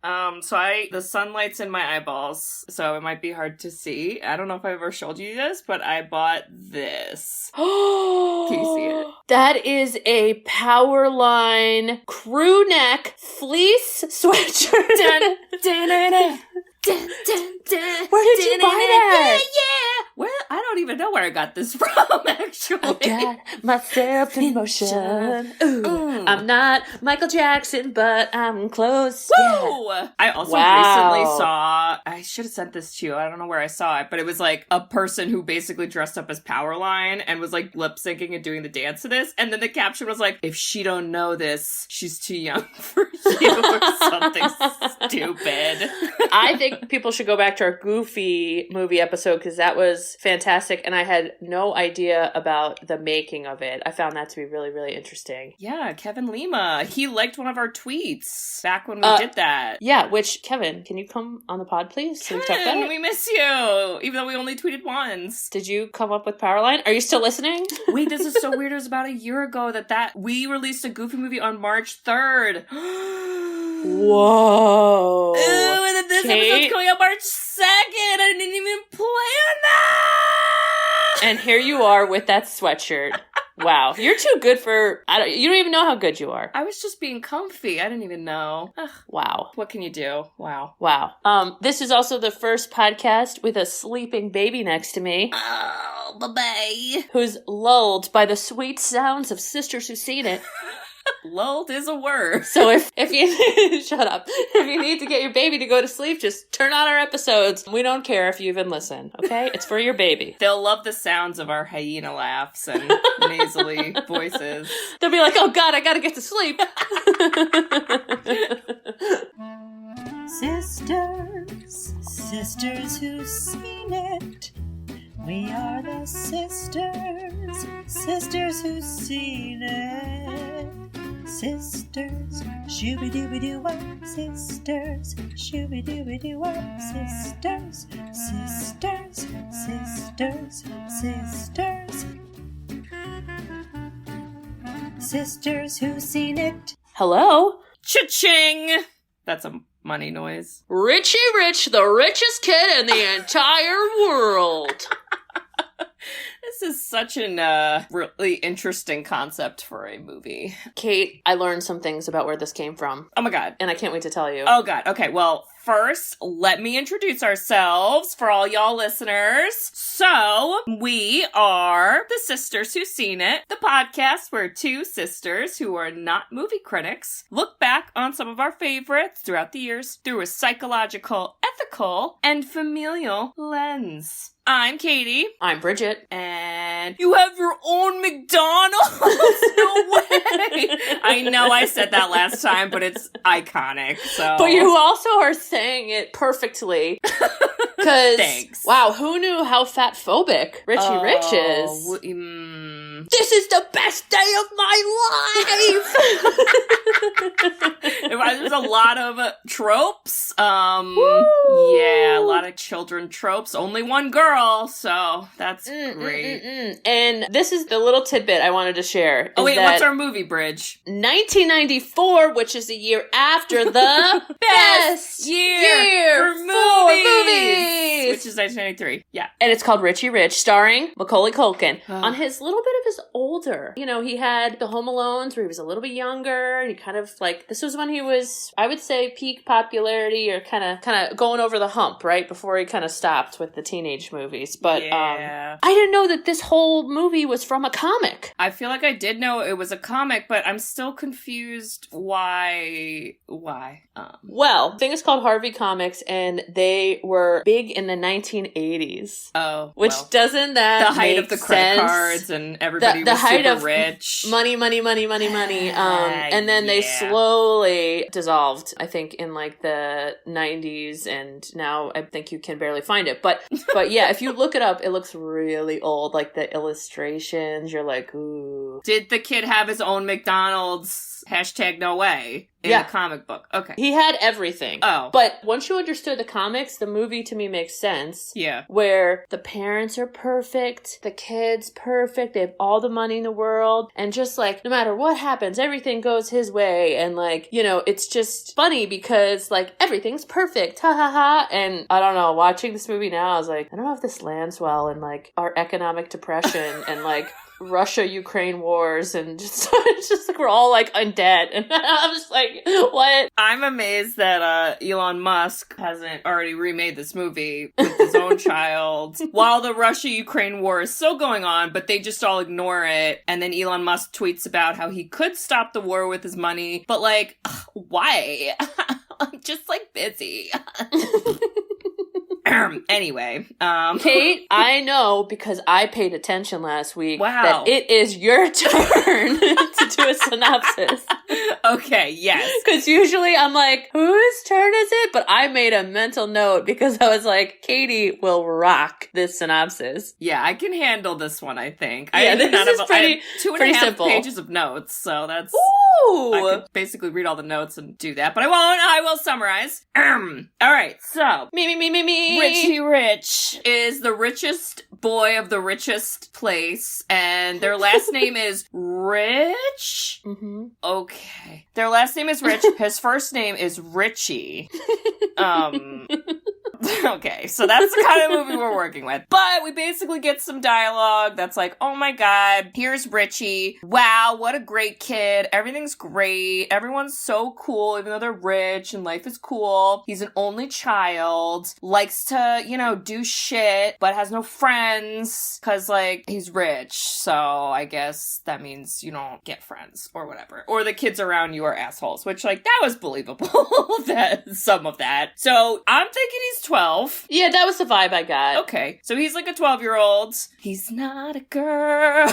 The sunlight's in my eyeballs, so it might be hard to see. I don't know if I ever showed you this, but I bought this. Can you see it? That is a Powerline crew neck fleece sweatshirt. Dun, dun, dun, dun. Dun, dun, dun, where did you buy that? Yeah. Where? I don't even know where I got this from, actually. I got myself in motion. Ooh, I'm not Michael Jackson, but I'm close. Woo! Yeah. I also recently saw, I should have sent this to you. I don't know where I saw it, but it was like a person who basically dressed up as Powerline and was like lip syncing and doing the dance to this. And then the caption was like, if she don't know this, she's too young for you, or something stupid. I think people should go back to our Goofy movie episode because that was fantastic and I had no idea about the making of it. I found that to be really, really interesting. Yeah, Kevin Lima. He liked one of our tweets back when we did that. Yeah, which, Kevin, can you come on the pod, please? Kevin, we miss you, even though we only tweeted once. Did you come up with Powerline? Are you still listening? Wait, this is so weird. It was about a year ago that we released a Goofy movie on March 3rd. Whoa. Ooh, and then this episode's coming out March 2nd. I didn't even plan that. And here you are with that sweatshirt. Wow. You're too good for... you don't even know how good you are. I was just being comfy. I didn't even know. Ugh. Wow. What can you do? Wow. Wow. This is also the first podcast with a sleeping baby next to me. Oh, bye-bye. Who's lulled by the sweet sounds of Sisters Who've Seen It. Lulled is a word. So if you shut up, if you need to get your baby to go to sleep, just turn on our episodes. We don't care if you even listen, okay? It's for your baby. They'll love the sounds of our hyena laughs and nasally voices. They'll be like, oh God, I gotta get to sleep. Sisters who've seen it. We are the sisters who've seen it. Sisters, shooby-dooby-doo-wop, sisters, shooby-dooby-doo-wop, sisters, sisters, sisters, sisters. Sisters who've seen it. Hello? Cha-ching! That's a money noise. Richie Rich, the richest kid in the entire world. This is such an really interesting concept for a movie. Kate, I learned some things about where this came from. Oh my God. And I can't wait to tell you. Oh God. Okay, well, first, let me introduce ourselves for all y'all listeners. So, we are the Sisters Who've Seen It, the podcast where two sisters who are not movie critics look back on some of our favorites throughout the years through a psychological, ethical, and familial lens. I'm Katie. I'm Bridget. And you have your own McDonald's? No way! I know I said that last time, but it's iconic, so... But you also are saying it perfectly. Thanks. Wow, who knew how fat phobic Richie Rich is? This is the best day of my life! There's a lot of tropes. Woo! Yeah, a lot of children tropes. Only one girl, so that's great. And this is the little tidbit I wanted to share. Oh wait, what's our movie, Bridge? 1994, which is the year after the best year for movies. Which is 1993. Yeah. And it's called Richie Rich, starring Macaulay Culkin. On his little bit of his older. You know, he had the Home Alones where he was a little bit younger. And he kind of like, this was when he was, I would say, peak popularity or kind of going over the hump, right? Before he kind of stopped with the teenage movies. But yeah. I didn't know that this whole movie was from a comic. I feel like I did know it was a comic, but I'm still confused why. Well, the thing is called Harvey Comics, and they were big in the 1980s. Oh, which doesn't that the height make of the credit sense? cards and everybody the was height super of rich. Money. And then they slowly dissolved, I think, in like the 90s, and now I think you can barely find it. But yeah, if you look it up, it looks really old. Like the illustrations, you're like, ooh. Did the kid have his own McDonald's? Hashtag no way. In Yeah. the comic book. Okay. He had everything. Oh. But once you understood the comics, the movie to me makes sense. Yeah. Where the parents are perfect, the kids perfect, they have all the money in the world, and just like, no matter what happens, everything goes his way, and like, you know, it's just funny because like, everything's perfect, ha ha ha, and I don't know, watching this movie now, I was like, I don't know if this lands well in like, our economic depression, and like, Russia-Ukraine wars, and just it's just like we're all like undead, and I'm just like, what? I'm amazed that Elon Musk hasn't already remade this movie with his own child while the Russia-Ukraine war is still going on, but they just all ignore it. And then Elon Musk tweets about how he could stop the war with his money, but like, why? I'm just like busy. Anyway, Kate, I know because I paid attention last week. Wow. That it is your turn to do a synopsis. Okay, yes. Because usually I'm like, whose turn is it? But I made a mental note because I was like, Katie will rock this synopsis. Yeah, I can handle this one, I think. Yeah, this is pretty, I have pretty 2.5 simple. pages of notes, so that's... Ooh! I could basically read all the notes and do that, but I won't. I will summarize. Alright, so... Me. Richie Rich is the richest boy of the richest place, and their last name is Rich? Mm-hmm. Okay. Their last name is Rich. His first name is Richie. Okay, so that's the kind of movie we're working with. But we basically get some dialogue that's like, oh my god, here's Richie. Wow, what a great kid. Everything's great. Everyone's so cool, even though they're rich and life is cool. He's an only child, likes to, you know, do shit, but has no friends because, like, he's rich. So I guess that means you don't get friends or whatever. Or the kids around you are assholes, which, like, that was believable. Some of that. So I'm thinking he's 12. Yeah, that was the vibe I got. Okay, so he's like a 12-year-old. He's not a girl.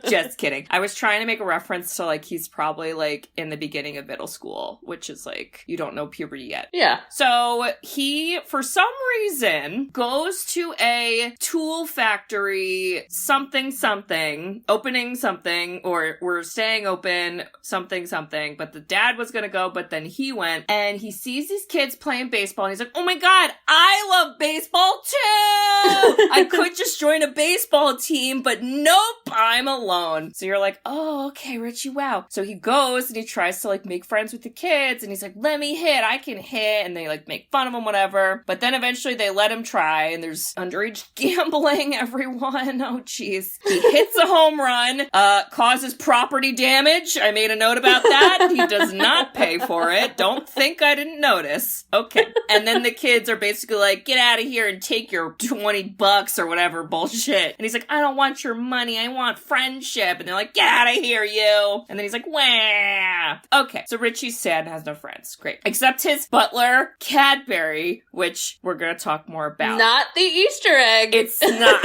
Just kidding. I was trying to make a reference to, like, he's probably, like, in the beginning of middle school, which is, like, you don't know puberty yet. Yeah. So he, for some reason, goes to a tool factory, something, opening something, or we're staying open, something, but the dad was gonna go, but then he went, and he sees these kids playing baseball, and he's like, oh my god, I love baseball too! I could just join a baseball team, but nope, I'm alone. So you're like, oh, okay, Richie, wow. So he goes, and he tries to, like, make friends with the kids, and he's like, let me hit, I can hit, and they, like, make fun of him, whatever. But then eventually they let him try, and there's underage gambling, everyone. Oh, jeez. He hits a home run, causes property damage. I made a note about that. He does not pay for it. Don't think I didn't notice. Okay. And then the kids are basically like, get out of here and take your $20 or whatever bullshit. And he's like, I don't want your money. I want friendship. And they're like, get out of here, you. And then he's like, wah. Okay. So Richie's sad and has no friends. Great. Except his butler, Cadbury, which we're going to talk more about. Not the Easter egg. It's not.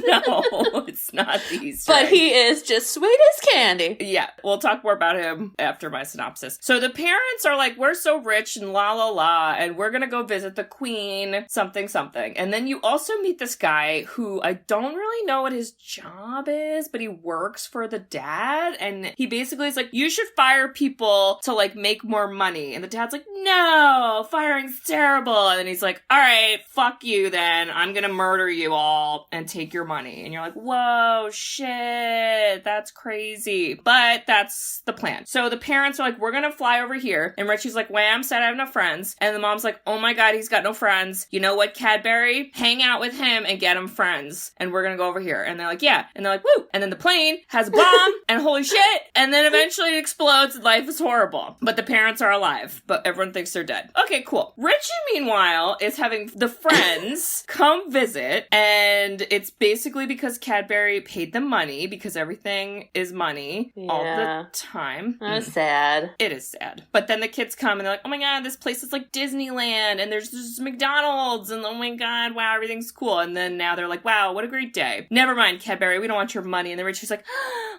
No, it's not the Easter But egg. he is just sweet as candy. Yeah, we'll talk more about him after my synopsis. So the parents are like, we're so rich and la la la, and we're gonna go visit the queen, something. And then you also meet this guy who I don't really know what his job is, but he works for the dad, and he basically is like, you should fire people to, like, make more money. And the dad's like, no, firing's terrible. And then he's like, all right, fuck you then. I'm gonna murder you all and take your money. And you're like, whoa, shit, that's crazy. But that's the plan. So the parents are like, we're gonna fly over here. And Richie's like, wham, said I have no friends. And the mom's like, oh my god, he's got no friends. You know what, Cadbury? Hang out with him and get him friends. And we're gonna go over here. And they're like, yeah. And they're like, woo. And then the plane has a bomb and holy shit. And then eventually it explodes and life is horrible. But the parents are alive. But everyone thinks they're dead. Okay, cool. Richie, meanwhile, is having the friends come visit. And it's basically because Cadbury paid them money because everything is money all the time. That's sad. It is sad. But then the kids come and they're like, oh my god, this place is like Disneyland and there's this McDonald's and oh my god, wow, everything's cool. And then now they're like, wow, what a great day. Never mind, Cadbury, we don't want your money. And then Richie's like,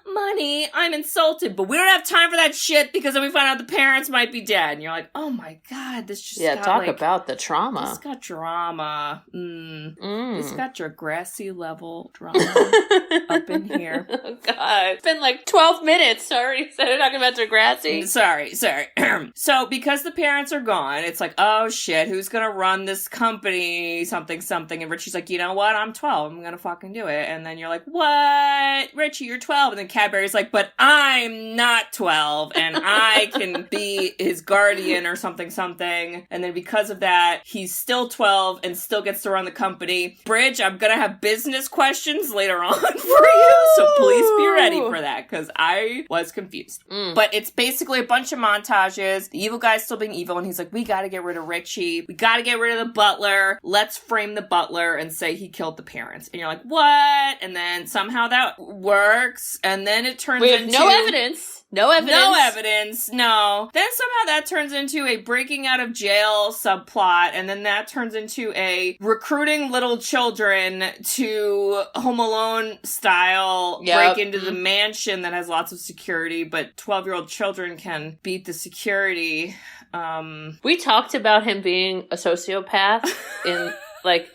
money, I'm insulted, but we don't have time for that shit because then we find out the parents might be dead. And you're like, oh my god, this just got talk about the trauma. This got drama. This got Degrassi level drama up in here. Oh god, it's been like 12 minutes. Sorry, started talking about Degrassi. Sorry. So because the parents are gone, it's like, oh shit, who's gonna run this company? Something. And Richie's like, you know what? I'm 12. I'm gonna fucking do it. And then you're like, what? Richie, you're 12. And then Cadbury's like, but I'm not 12 and I can be his guardian or something. And then because of that, he's still 12 and still gets to run the company. Bridge, I'm gonna have business questions later on for you, so please be ready for that, because I was confused. But it's basically a bunch of montages, the evil guy's still being evil, and he's like, we gotta get rid of Richie, we gotta get rid of the butler, let's frame the butler and say he killed the parents. And you're like, what? And then somehow that works, and then it turns into... No evidence. No. Then somehow that turns into a breaking out of jail subplot, and then that turns into a recruiting little children to Home Alone style break into the mansion that has lots of security, but 12-year-old children can beat the security. We talked about him being a sociopath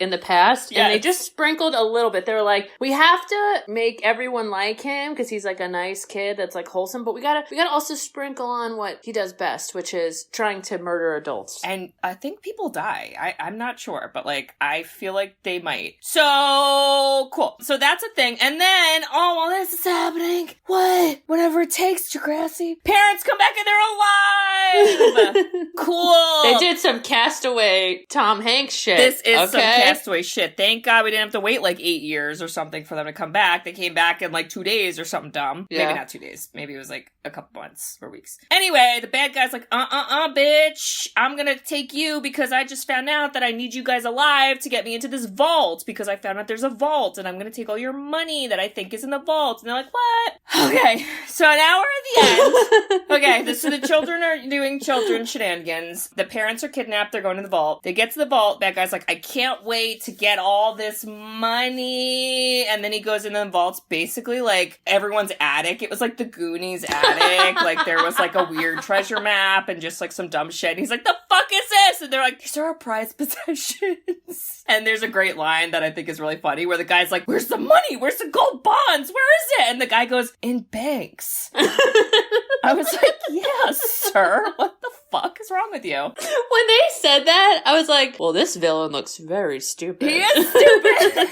in the past, and they just sprinkled a little bit. They were like, we have to make everyone like him because he's like a nice kid that's like wholesome, but we gotta also sprinkle on what he does best, which is trying to murder adults. And I think people die. I'm not sure, but like I feel like they might. So cool. So that's a thing. And then while this is happening, whatever it takes, Degrassi, parents come back and they're alive. Cool. They did some Castaway Tom Hanks shit. This is some Castaway shit. Thank God we didn't have to wait like 8 years or something for them to come back. They came back in like 2 days or something dumb. Yeah. Maybe not 2 days. Maybe it was like a couple months or weeks. Anyway, the bad guy's like, bitch. I'm gonna take you because I just found out that I need you guys alive to get me into this vault because I found out there's a vault and I'm gonna take all your money that I think is in the vault. And they're like, what? Okay, so now we're at the end. Okay, so the children are doing children shenanigans. The parents are kidnapped. They're going to the vault. They get to the vault. Bad guy's like, I can't wait to get all this money. And then he goes into the vaults, basically like everyone's attic. It was like the Goonies attic. Like there was like a weird treasure map and just like some dumb shit. And he's like, the fuck is this? And they're like, these are our prized possessions. And there's a great line that I think is really funny where the guy's like, where's the money? Where's the gold bonds? Where is it? And the guy goes, in banks. I was like, yes, sir. What the fuck is wrong with you? When they said that, I was like, well, this villain looks very stupid. He is stupid.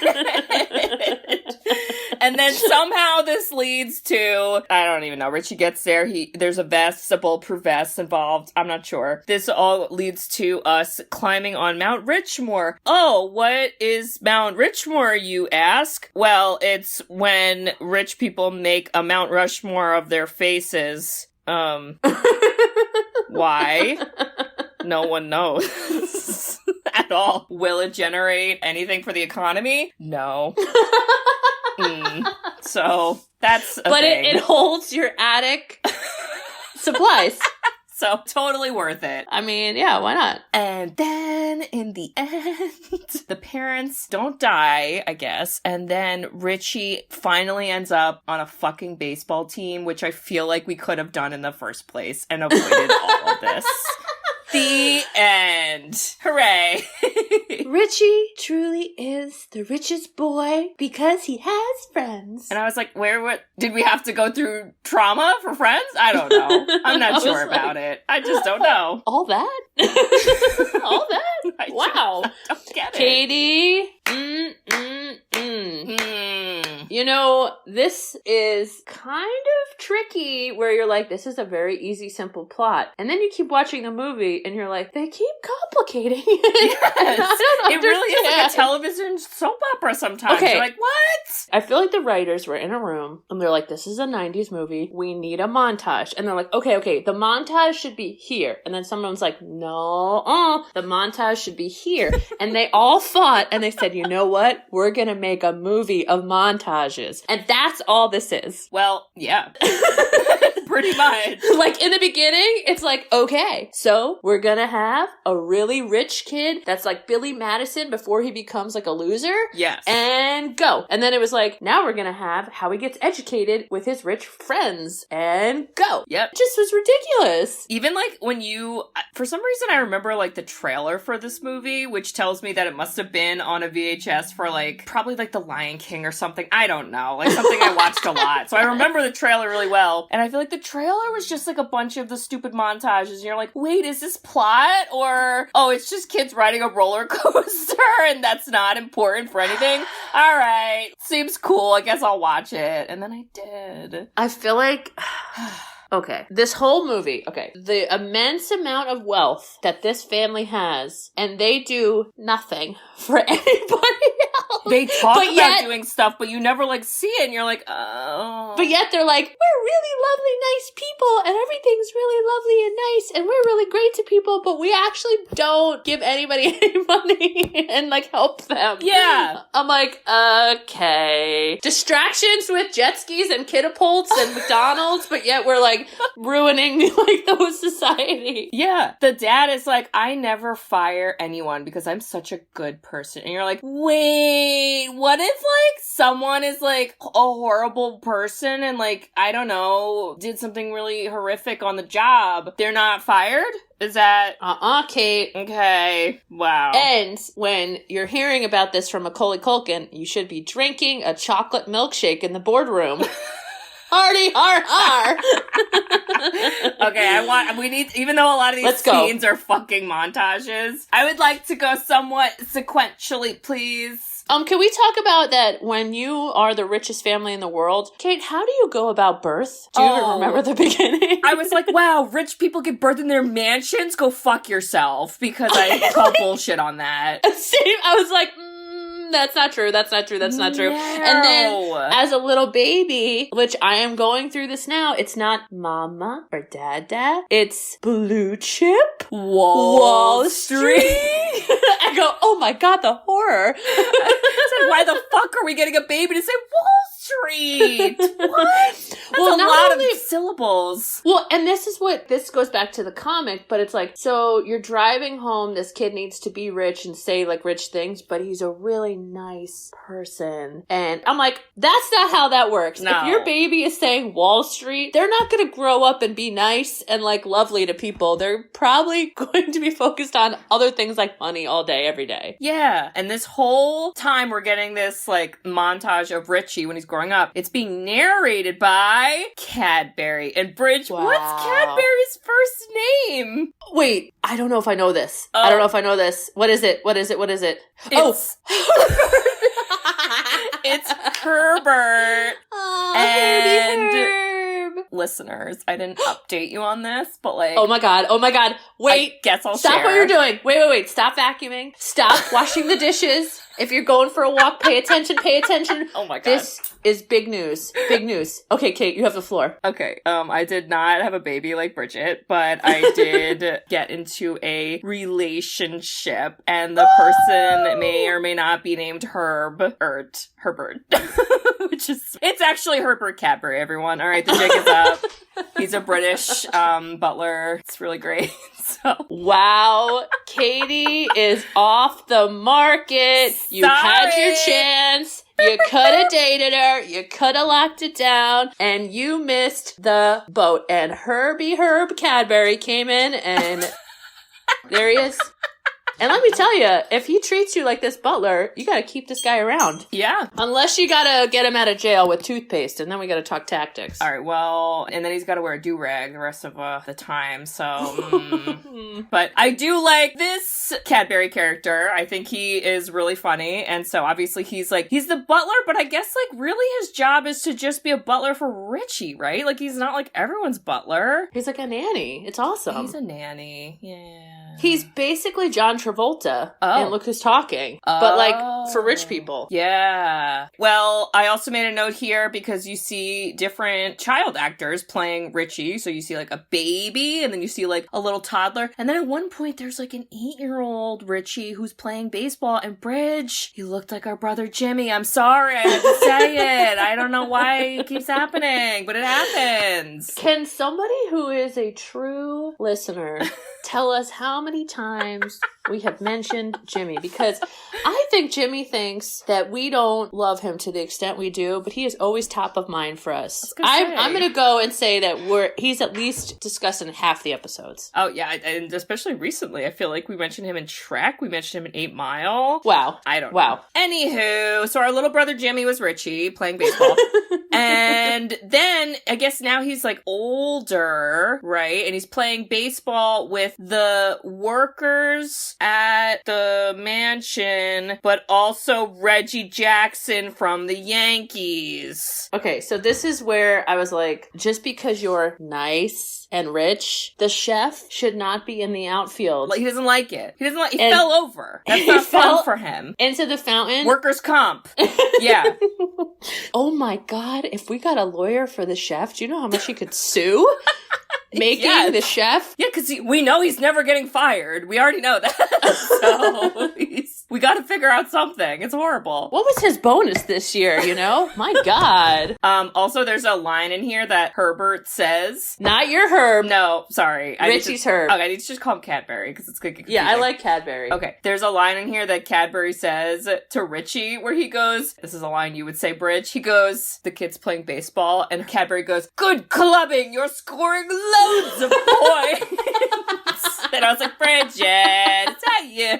And then somehow this leads to, I don't even know, Richie gets there, there's a bulletproof vest involved, I'm not sure. This all leads to us climbing on Mount Richmore. Oh, what is Mount Richmore, you ask? Well, it's when rich people make a Mount Rushmore of their faces. Why? No one knows. At all. Will it generate anything for the economy? No. So that's a thing. It holds your attic supplies. So totally worth it. I mean, yeah, why not? And then in the end, the parents don't die, I guess. And then Richie finally ends up on a fucking baseball team, which I feel like we could have done in the first place and avoided all of this. The end. Hooray. Richie truly is the richest boy because he has friends. And I was like, did we have to go through trauma for friends? I don't know. I'm not sure about it. I just don't know. All that? All that? Wow. I don't get it. Katie. You know, this is kind of tricky where you're like, this is a very easy, simple plot. And then you keep watching the movie and you're like, they keep complicating it. Yes. It really is like a television soap opera sometimes. Okay. You're like, what? I feel like the writers were in a room and they're like, this is a 90s movie. We need a montage. And they're like, okay, the montage should be here. And then someone's like, no, the montage should be here. And they all fought and they said, you know what? We're going to make a movie of montages. And that's all this is. Well, yeah. pretty much. Like, in the beginning, it's like, okay, so we're gonna have a really rich kid that's like Billy Madison before he becomes like a loser. Yes. And go. And then it was like, now we're gonna have how he gets educated with his rich friends. And go. Yep. It just was ridiculous. Even like when you, for some reason I remember like the trailer for this movie, which tells me that it must have been on a VHS for like, probably like The Lion King or something. I don't know. Like something I watched a lot. So I remember the trailer really well. And I feel like the trailer was just like a bunch of the stupid montages. And you're like, wait, is this plot? Or, oh, it's just kids riding a roller coaster and that's not important for anything? All right. Seems cool. I guess I'll watch it. And then I did. I feel like... Okay, this whole movie, the immense amount of wealth that this family has, and they do nothing for anybody else. They talk about doing stuff, but you never, like, see it, and you're like, oh. But yet they're like, we're really lovely, nice people, and everything's really lovely and nice, and we're really great to people, but we actually don't give anybody any money and, like, help them. Yeah. I'm like, okay. Distractions with jet skis and Kid-A-Pults and McDonald's, but yet we're, like, ruining, like, the whole society. Yeah. The dad is like, I never fire anyone because I'm such a good person. And you're like, wait, what if, like, someone is, like, a horrible person and, like, I don't know, did something really horrific on the job? They're not fired? Is that... Kate. Okay. Wow. And when you're hearing about this from Macaulay Culkin, you should be drinking a chocolate milkshake in the boardroom. Hardy, har, har. Okay, we need, even though a lot of these scenes are fucking montages, I would like to go somewhat sequentially, please. Can we talk about that when you are the richest family in the world? Kate, how do you go about birth? Do you even remember the beginning? I was like, wow, rich people give birth in their mansions? Go fuck yourself, because I call bullshit on that. Same, I was like, that's not true. That's not true. That's not true. No. And then as a little baby, which I am going through this now, it's not mama or dada. It's blue chip. Wall Street. I go, oh my God, the horror. I said, why the fuck are we getting a baby to say Wall Street? What? That's a lot of syllables. Well, and this goes back to the comic, but it's like, so you're driving home, this kid needs to be rich and say like rich things, but he's a really nice person. And I'm like, that's not how that works. No. If your baby is saying Wall Street, they're not going to grow up and be nice and like lovely to people. They're probably going to be focused on other things like money all day, every day. Yeah. And this whole time we're getting this like montage of Richie when he's growing up. It's being narrated by Cadbury. And Bridge, what's Cadbury's first name? Wait, I don't know if I know this. I don't know if I know this. What is it? It's Herbert. Oh, and Herb. Listeners, I didn't update you on this, but like... Oh my god. Wait. I guess I'll Stop share. what you're doing. Wait. Stop vacuuming. Stop washing the dishes. If you're going for a walk, pay attention. Oh my god. This is big news. Okay, Kate, you have the floor. Okay, I did not have a baby like Bridget, but I did get into a relationship, and the person may or may not be named Herbert. It's actually Herbert Cadbury, everyone. All right, the jig is up. He's a British butler. It's really great. So. Wow, Katie is off the market. You had your chance. You could have dated her. You could have locked it down. And you missed the boat. And Herb Cadbury came in and there he is. And let me tell you, if he treats you like this butler, you gotta keep this guy around. Yeah. Unless you gotta get him out of jail with toothpaste, and then we gotta talk tactics. All right, well, and then he's gotta wear a do-rag the rest of the time, so... But I do like this Cadbury character. I think he is really funny, and so obviously he's the butler, but I guess, like, really his job is to just be a butler for Richie, right? Like, he's not, like, everyone's butler. He's like a nanny. It's awesome. He's a nanny, yeah. He's basically John Travolta. Oh. And Look Who's Talking. But like for rich people. Yeah. Well, I also made a note here because you see different child actors playing Richie. So you see like a baby and then you see like a little toddler. And then at one point there's like an 8-year-old Richie who's playing baseball. And Bridge, he looked like our brother Jimmy. I'm sorry, I had to say it. I don't know why it keeps happening, but it happens. Can somebody who is a true listener tell us how many times we have mentioned Jimmy? Because I think Jimmy thinks that we don't love him to the extent we do, but he is always top of mind for us. I'm going to go and say that he's at least discussed in half the episodes. Oh, yeah, and especially recently, I feel like we mentioned him in Shrek, we mentioned him in 8 Mile. Wow. I don't know. Wow. Anywho, so our little brother Jimmy was Richie playing baseball. And then I guess now he's like older, right? And he's playing baseball with the workers at the mansion, but also Reggie Jackson from the Yankees. Okay, so this is where I was like, just because you're nice and rich, the chef should not be in the outfield. Like, he doesn't like it. He fell over. That's not fun for him. Into the fountain. Workers' comp. Yeah. Oh my God, if we got a lawyer for the chef, do you know how much he could sue? Making the chef? Yeah, because we know he's never getting fired. We already know that. So we got to figure out something. It's horrible. What was his bonus this year, you know? My God. Also, there's a line in here that Herbert says. Not your Herb. No, sorry. Richie's Herb. Okay, I need to just call him Cadbury because it's good. Yeah, I like Cadbury. Okay, there's a line in here that Cadbury says to Richie where he goes, this is a line you would say, Bridge. He goes, the kid's playing baseball, and Cadbury goes, good clubbing, you're scoring loads of points. And I was like, Bridget, is that you?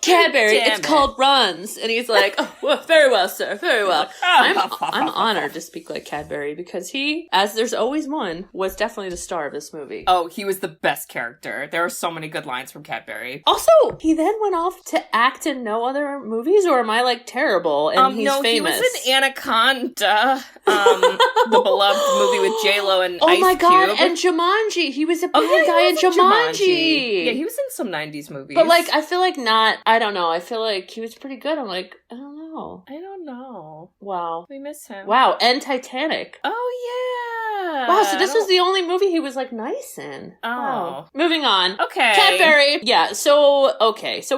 Cadbury, it's called runs. And he's like, oh, well, very well, sir, very well. I'm honored to speak like Cadbury because he, as there's always one, was definitely the star of this movie. Oh, he was the best character. There are so many good lines from Cadbury. Also, he then went off to act in no other movies, or am I like terrible and he's famous? He was in Anaconda, the beloved movie with J-Lo and Ice Cube. Oh my God, and Jumanji. He was a bad guy in Jumanji. Yeah, he was in some 90s movies. But like, I feel like I don't know. I feel like he was pretty good. I'm like, I don't know. Wow. We miss him. Wow, and Titanic. Oh, yeah. Wow, so this was the only movie he was like nice in. Oh. Moving on. Okay. Cadbury. Yeah, so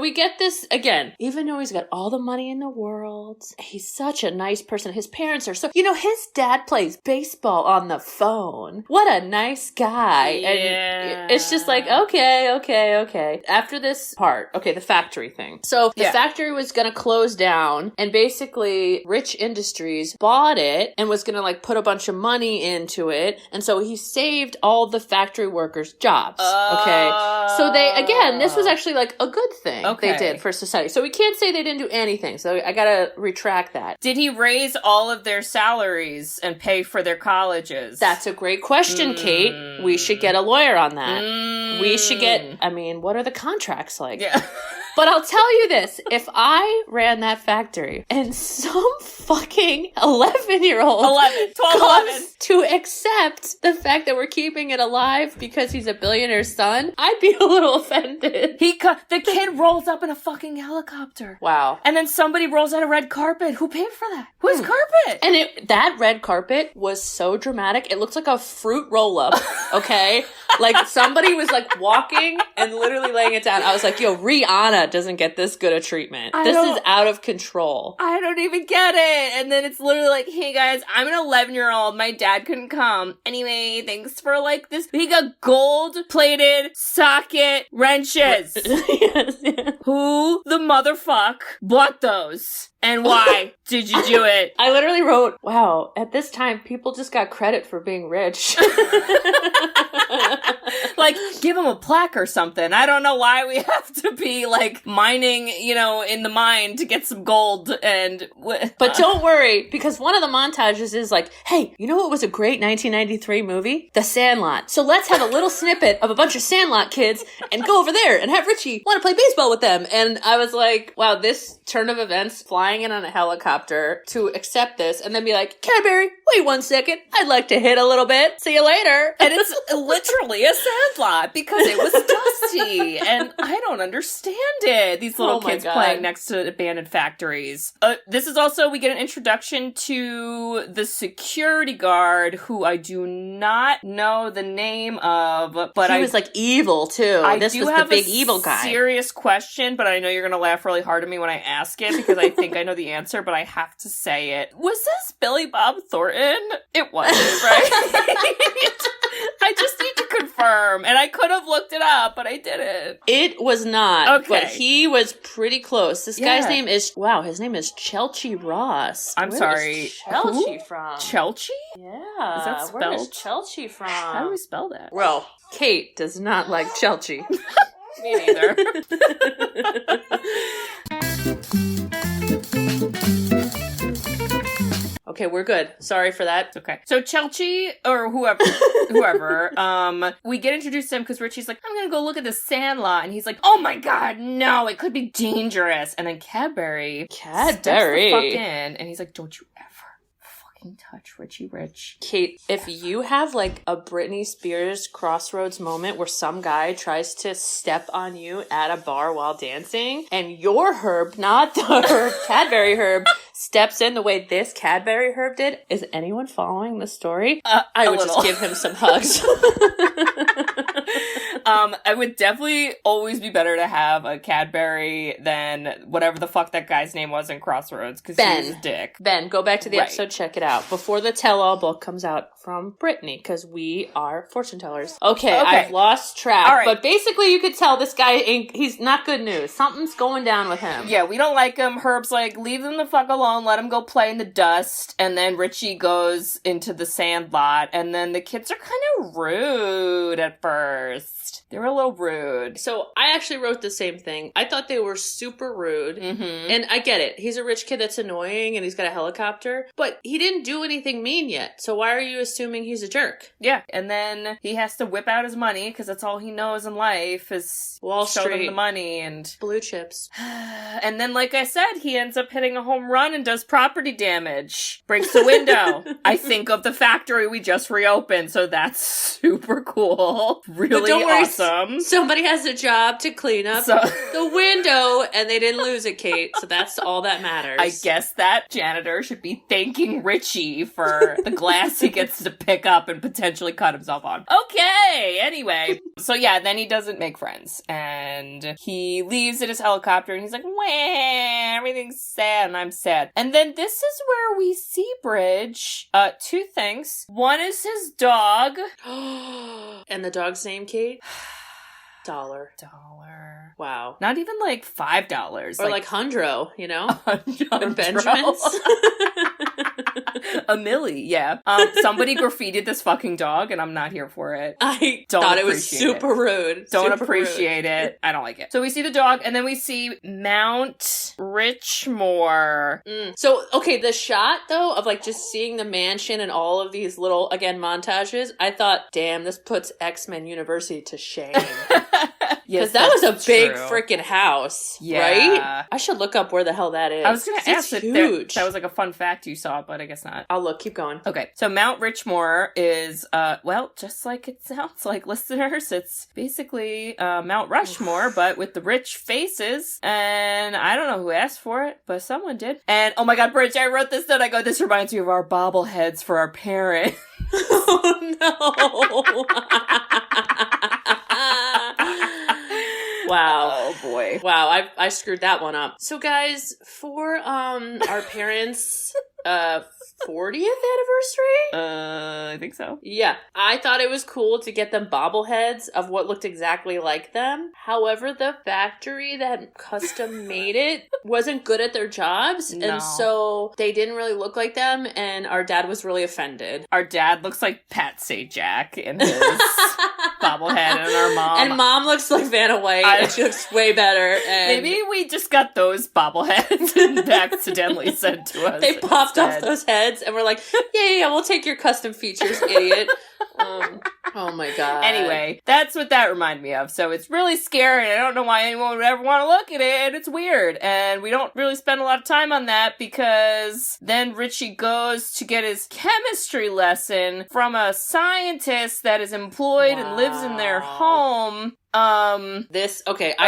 we get this again. Even though he's got all the money in the world, he's such a nice person. His parents are so, his dad plays baseball on the phone. What a nice guy. Yeah. And it's just like, okay. After this part, the factory thing. So the factory was going to close down, and basically Rich Industries bought it and was going to like put a bunch of money into it. And so he saved all the factory workers' jobs. Okay. So this was actually like a good thing they did for society. So we can't say they didn't do anything. So I got to retract that. Did he raise all of their salaries and pay for their colleges? That's a great question, Kate. We should get a lawyer on that. We should get, what are the contracts like? Yeah. But I'll tell you this, if I ran that factory and some fucking 11-year-old 11 comes to accept the fact that we're keeping it alive because he's a billionaire's son, I'd be a little offended. The kid rolls up in a fucking helicopter. Wow. And then somebody rolls out a red carpet. Who paid for that? Whose carpet? And that red carpet was so dramatic. It looked like a fruit roll-up, okay? Like somebody was like walking and literally laying it down. I was like, yo, Rihanna doesn't get this good a treatment. This is out of control. I don't even get it. And then it's literally like, hey guys, I'm an 11-year-old. My dad couldn't come. Anyway, thanks for like this. He got gold-plated socket wrenches. Yes. Who the motherfuck bought those? And why did you do it? I literally wrote, wow, at this time, people just got credit for being rich. Like, give him a plaque or something. I don't know why we have to be, like, like mining, in the mine to get some gold and... But don't worry, because one of the montages is like, hey, you know what was a great 1993 movie? The Sandlot. So let's have a little snippet of a bunch of Sandlot kids and go over there and have Richie want to play baseball with them. And I was like, wow, this turn of events, flying in on a helicopter to accept this and then be like, Cadbury, wait 1 second. I'd like to hit a little bit. See you later. And it's literally a Sandlot because it was dusty and I don't understand it. These little kids playing next to abandoned factories. This is also, we get an introduction to the security guard who I do not know the name of, but he was like evil too. This was the big evil guy. Serious question, but I know you're going to laugh really hard at me when I ask it because I think I know the answer, but I have to say it. Was this Billy Bob Thornton? It wasn't, right? I just need to confirm, and I could have looked it up, but I didn't. It was not, okay. But he was pretty close. This guy's name is, his name is Chelchie Ross. I'm sorry. Is Chelchie from? Chelchie? Yeah. Is that spelled? Where is Chelchie from? How do we spell that? Well, Kate does not like Chelchie. Me neither. Okay, we're good. Sorry for that. Okay. So Chelchie, or whoever, we get introduced to him because Richie's like, I'm gonna go look at the Sandlot. And he's like, oh my god, no, it could be dangerous. And then Cadbury steps the fuck in. And he's like, don't you ever fucking touch Richie Rich. Kate, if you have like a Britney Spears crossroads moment where some guy tries to step on you at a bar while dancing and your Herb, not the Herb, Cadbury Herb, steps in the way this Cadbury Herb did, is anyone following the story? I would just give him some hugs. I would definitely always be better to have a Cadbury than whatever the fuck that guy's name was in Crossroads, because he was a dick. Ben, go back to the episode, check it out. Before the tell-all book comes out from Brittany, because we are fortune tellers. Okay, I've lost track. All right. But basically you could tell this guy, he's not good news. Something's going down with him. Yeah, we don't like him. Herb's like, leave them the fuck alone, let him go play in the dust. And then Richie goes into the Sandlot, and then the kids are kind of rude at first. They were a little rude. So I actually wrote the same thing. I thought they were super rude. Mm-hmm. And I get it. He's a rich kid that's annoying and he's got a helicopter. But he didn't do anything mean yet. So why are you assuming he's a jerk? Yeah. And then he has to whip out his money because that's all he knows in life is Wall show Street. them the money and blue chips. And then, like I said, he ends up hitting a home run and does property damage. Breaks the window. I think of the factory we just reopened. So that's super cool. Really awesome. Somebody has a job to clean up the window and they didn't lose it, Kate. So that's all that matters. I guess that janitor should be thanking Richie for the glass he gets to pick up and potentially cut himself on. Okay, anyway. So yeah, then he doesn't make friends. And he leaves in his helicopter and he's like, wah, everything's sad and I'm sad. And then this is where we see Bridge. Two things. One is his dog. And the dog's name, Kate? Dollar. Wow. Not even like $5. Or like Hundro, you know? Or Benjamins. A milli, yeah. Somebody graffitied this fucking dog and I'm not here for it. I thought it was super rude. Don't appreciate it. I don't like it. So we see the dog and then we see Mount Richmore. So, okay, the shot though of like just seeing the mansion and all of these little, again, montages, I thought, damn, this puts X-Men University to shame. Because that was a big freaking house, right? I should look up where the hell that is. I was going to ask if that was like a fun fact you saw, but I guess not. I'll look. Keep going. Okay. So Mount Richmore is, just like it sounds like, listeners. It's basically Mount Rushmore, but with the rich faces. And I don't know who asked for it, but someone did. And oh my God, Bridget, I wrote this down. I go, this reminds me of our bobbleheads for our parents. Oh no. Wow. Oh boy. Wow, I screwed that one up. So guys, for our parents' 40th anniversary? I think so. Yeah. I thought it was cool to get them bobbleheads of what looked exactly like them. However, the factory that custom made it wasn't good at their jobs. No. And so they didn't really look like them. And our dad was really offended. Our dad looks like Pat Sajak in his bobblehead and our mom. And mom looks like Vanna White, and she looks way better. And maybe we just got those bobbleheads and accidentally sent to us. they popped instead. off those heads, and we're like, yeah, we'll take your custom features, idiot. Oh my god. Anyway, that's what that reminded me of. So it's really scary. I don't know why anyone would ever want to look at it. It's weird. And we don't really spend a lot of time on that because then Richie goes to get his chemistry lesson from a scientist that is employed and lives in their home. I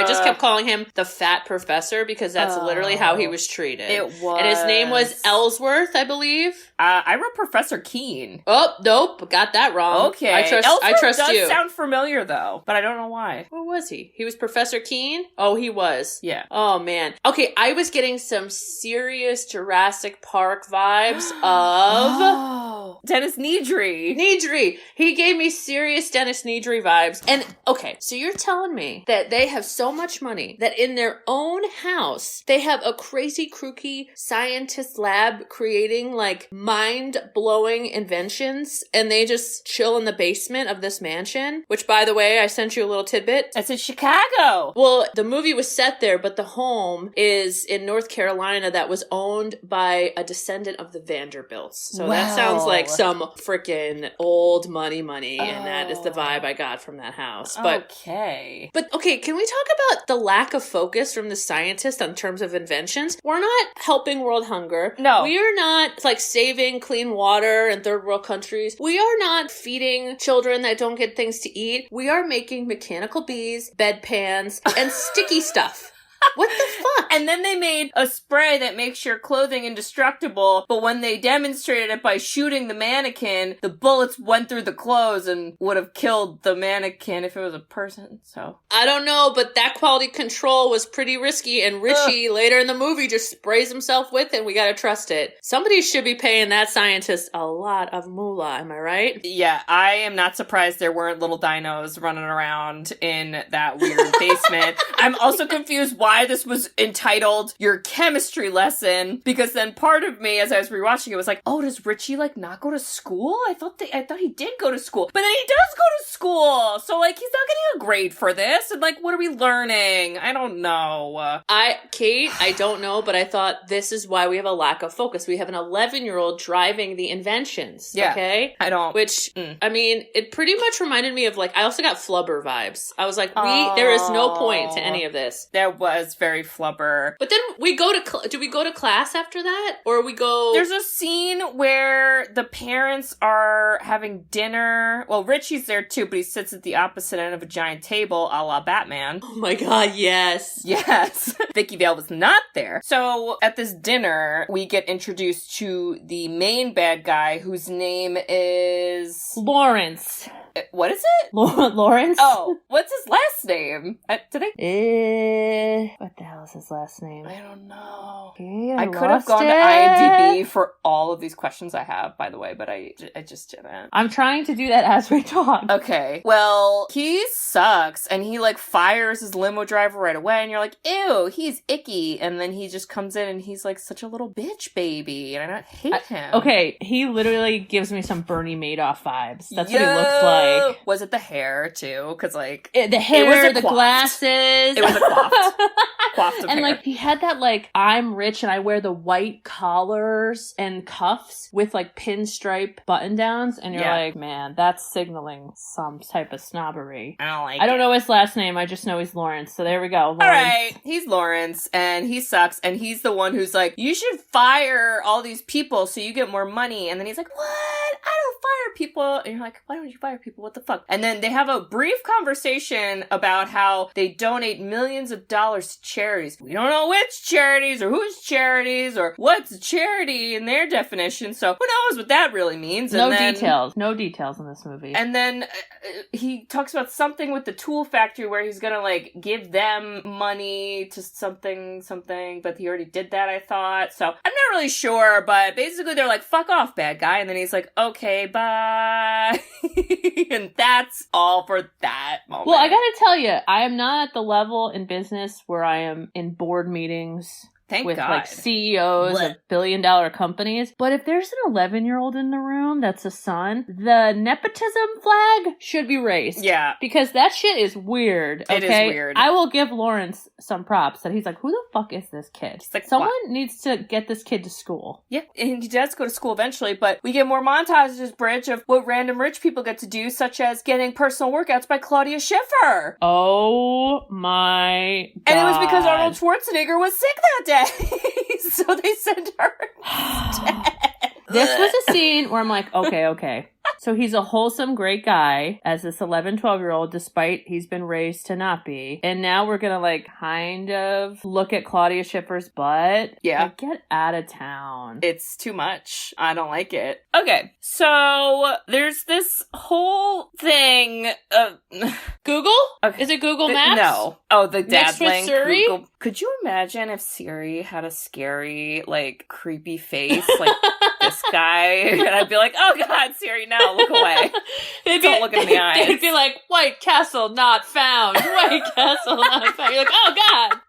just kept calling him the fat professor because that's literally how he was treated. It was. And his name was Ellsworth, I believe. I wrote Professor Keen. Oh, nope, got that wrong. Okay. I trust does you. Sound familiar though, but I don't know why. Who was he? He was Professor Keen? Oh, he was. Yeah. Oh, man. Okay, I was getting some serious Jurassic Park vibes of... Dennis Nedry. Nedry. He gave me serious Dennis Nedry vibes. And, okay, so you're telling me that they have so much money that in their own house, they have a crazy, kooky scientist lab creating, like, mind-blowing inventions, and they just chill in the basement of this mansion, which, by the way, I sent you a little tidbit. That's in Chicago. Well, the movie was set there, but the home is in North Carolina that was owned by a descendant of the Vanderbilts. So that sounds like some freaking old money, and that is the vibe I got from that house. But okay. But okay, can we talk about the lack of focus from the scientist on terms of inventions? We're not helping world hunger. No. We are not like saving clean water in third world countries. We are not feeding children that don't get things to eat. We are making mechanical bees, bedpans, and sticky stuff. What the fuck? And then they made a spray that makes your clothing indestructible, but when they demonstrated it by shooting the mannequin, the bullets went through the clothes and would have killed the mannequin if it was a person, so. I don't know, but that quality control was pretty risky, and Richie, later in the movie, just sprays himself with it, and we gotta trust it. Somebody should be paying that scientist a lot of moolah, am I right? Yeah, I am not surprised there weren't little dinos running around in that weird basement. I'm also confused why this was entitled Your Chemistry Lesson, because then part of me, as I was rewatching it, was like, oh, does Richie, like, not go to school? I thought he did go to school. But then he does go to school! So, like, he's not getting a grade for this, and, like, what are we learning? I don't know. Kate, I don't know, but I thought this is why we have a lack of focus. We have an 11-year-old driving the inventions, okay? I don't. Which, I mean, it pretty much reminded me of, like, I also got Flubber vibes. I was like, there is no point to any of this. There was very Flubber. But then we go to, do we go to class after that? Or we go... There's a scene where the parents are having dinner. Well, Richie's there too, but he sits at the opposite end of a giant table, a la Batman. Oh my god, yes. Yes. Vicky Vale was not there. So at this dinner, we get introduced to the main bad guy, whose name is... Lawrence. What is it? Lawrence? Oh, what's his last name? Did they? What the hell is his last name? I don't know. Okay, I could have gone to IMDb for all of these questions I have, by the way, but I just didn't. I'm trying to do that as we talk. Okay. Well, he sucks, and he, like, fires his limo driver right away, and you're like, ew, he's icky. And then he just comes in, and he's, like, such a little bitch baby, and I hate him. Okay, he literally gives me some Bernie Madoff vibes. That's what he looks like. Was it the hair, too? Because, like... the hair, the glasses. It was a coiffed of and, hair. like, he had that, like, I'm rich and I wear the white collars and cuffs with, like, pinstripe button-downs. And you're like, man, that's signaling some type of snobbery. I don't know his last name. I just know he's Lawrence. So there we go, Lawrence. All right. He's Lawrence, and he sucks. And he's the one who's like, you should fire all these people so you get more money. And then he's like, what? I don't fire people. And you're like, why don't you fire people? What the fuck? And then they have a brief conversation about how they donate millions of dollars to charities. We don't know which charities or whose charities or what's a charity in their definition. So who knows what that really means? And No details in this movie. And then he talks about something with the tool factory where he's gonna, like, give them money to something, but he already did that, I thought. So I'm not really sure, but basically they're like, fuck off, bad guy. And then he's like, okay, bye. And that's all for that moment. Well, I gotta tell you, I am not at the level in business where I am in board meetings Thank with God. like CEOs of billion-dollar companies. But if there's an 11-year-old in the room that's a son, the nepotism flag should be raised. Yeah. Because that shit is weird. Okay? It is weird. I will give Lawrence some props that he's like, who the fuck is this kid? He's like, someone what? needs to get this kid to school. Yeah, and he does go to school eventually, but we get more montages, Bridge, of what random rich people get to do, such as getting personal workouts by Claudia Schiffer. Oh my God. And it was because Arnold Schwarzenegger was sick that day. So they sent her instead. This was a scene where I'm like, okay. So he's a wholesome, great guy as this 11, 12-year-old, despite he's been raised to not be. And now we're going to like kind of look at Claudia Schiffer's butt. Yeah. Like, get out of town. It's too much. I don't like it. Okay, so there's this whole thing of... Google? Okay. Is it Google Maps? No. Oh, the dad Mixed with link. Siri? Google. Could you imagine if Siri had a scary, like, creepy face, like this guy? And I'd be like, oh God, Siri, no, look away. Don't look in the eyes. They'd be like, White Castle not found. White Castle not found. You're like, oh God.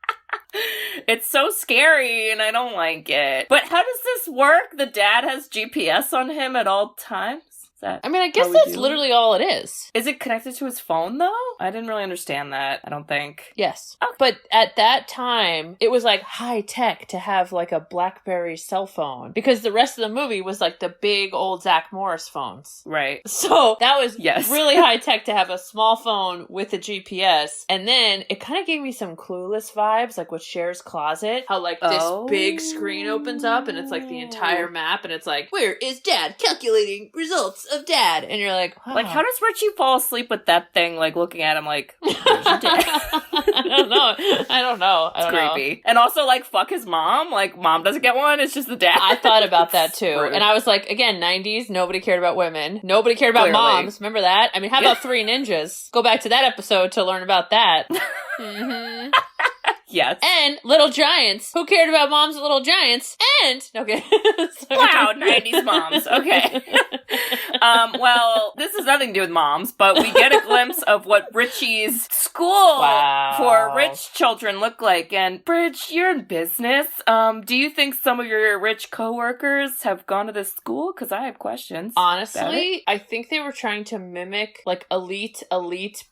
It's so scary and I don't like it. But how does this work? The dad has GPS on him at all times? I mean, I guess that's literally all it is. Is it connected to his phone, though? I didn't really understand that, I don't think. Yes. Okay. But at that time, it was like high tech to have like a BlackBerry cell phone. Because the rest of the movie was like the big old Zach Morris phones. Right. So that was Yes. really high tech to have a small phone with a GPS. And then it kind of gave me some Clueless vibes, like with Cher's Closet. How like this big screen opens up and it's like the entire map. And it's like, where is dad calculating results of dad? And you're like, Like, how does Richie fall asleep with that thing, like, looking at him like, where's your dad? I don't know. It's creepy. And also, like, fuck his mom. Like, mom doesn't get one. It's just the dad. I thought about that too. Rude. And I was like, again, 90s, nobody cared about women. Nobody cared about Clearly. moms. Remember that? I mean, how about Three Ninjas? Go back to that episode to learn about that. Mm-hmm. Yes. And Little Giants. Who cared about moms and Little Giants? And, okay. Wow, 90s moms. Okay. Well, this has nothing to do with moms, but we get a glimpse of what Richie's school for rich children look like. And Bridge, you're in business. Do you think some of your rich coworkers have gone to this school? Because I have questions. Honestly, I think they were trying to mimic like elite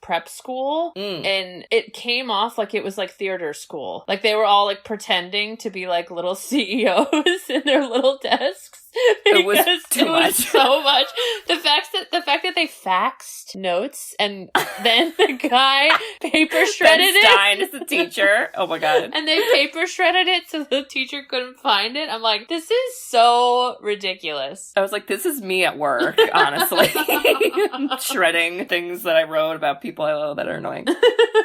prep school. And it came off like it was like theater school. Like they were all like pretending to be like little CEOs in their little desks. It was too much. So much. The fact that they faxed notes and then the guy paper shredded Ben Stein is the teacher. Oh my God. And they paper shredded it so the teacher couldn't find it. I'm like, this is so ridiculous. I was like, this is me at work, honestly. Shredding things that I wrote about people I love that are annoying.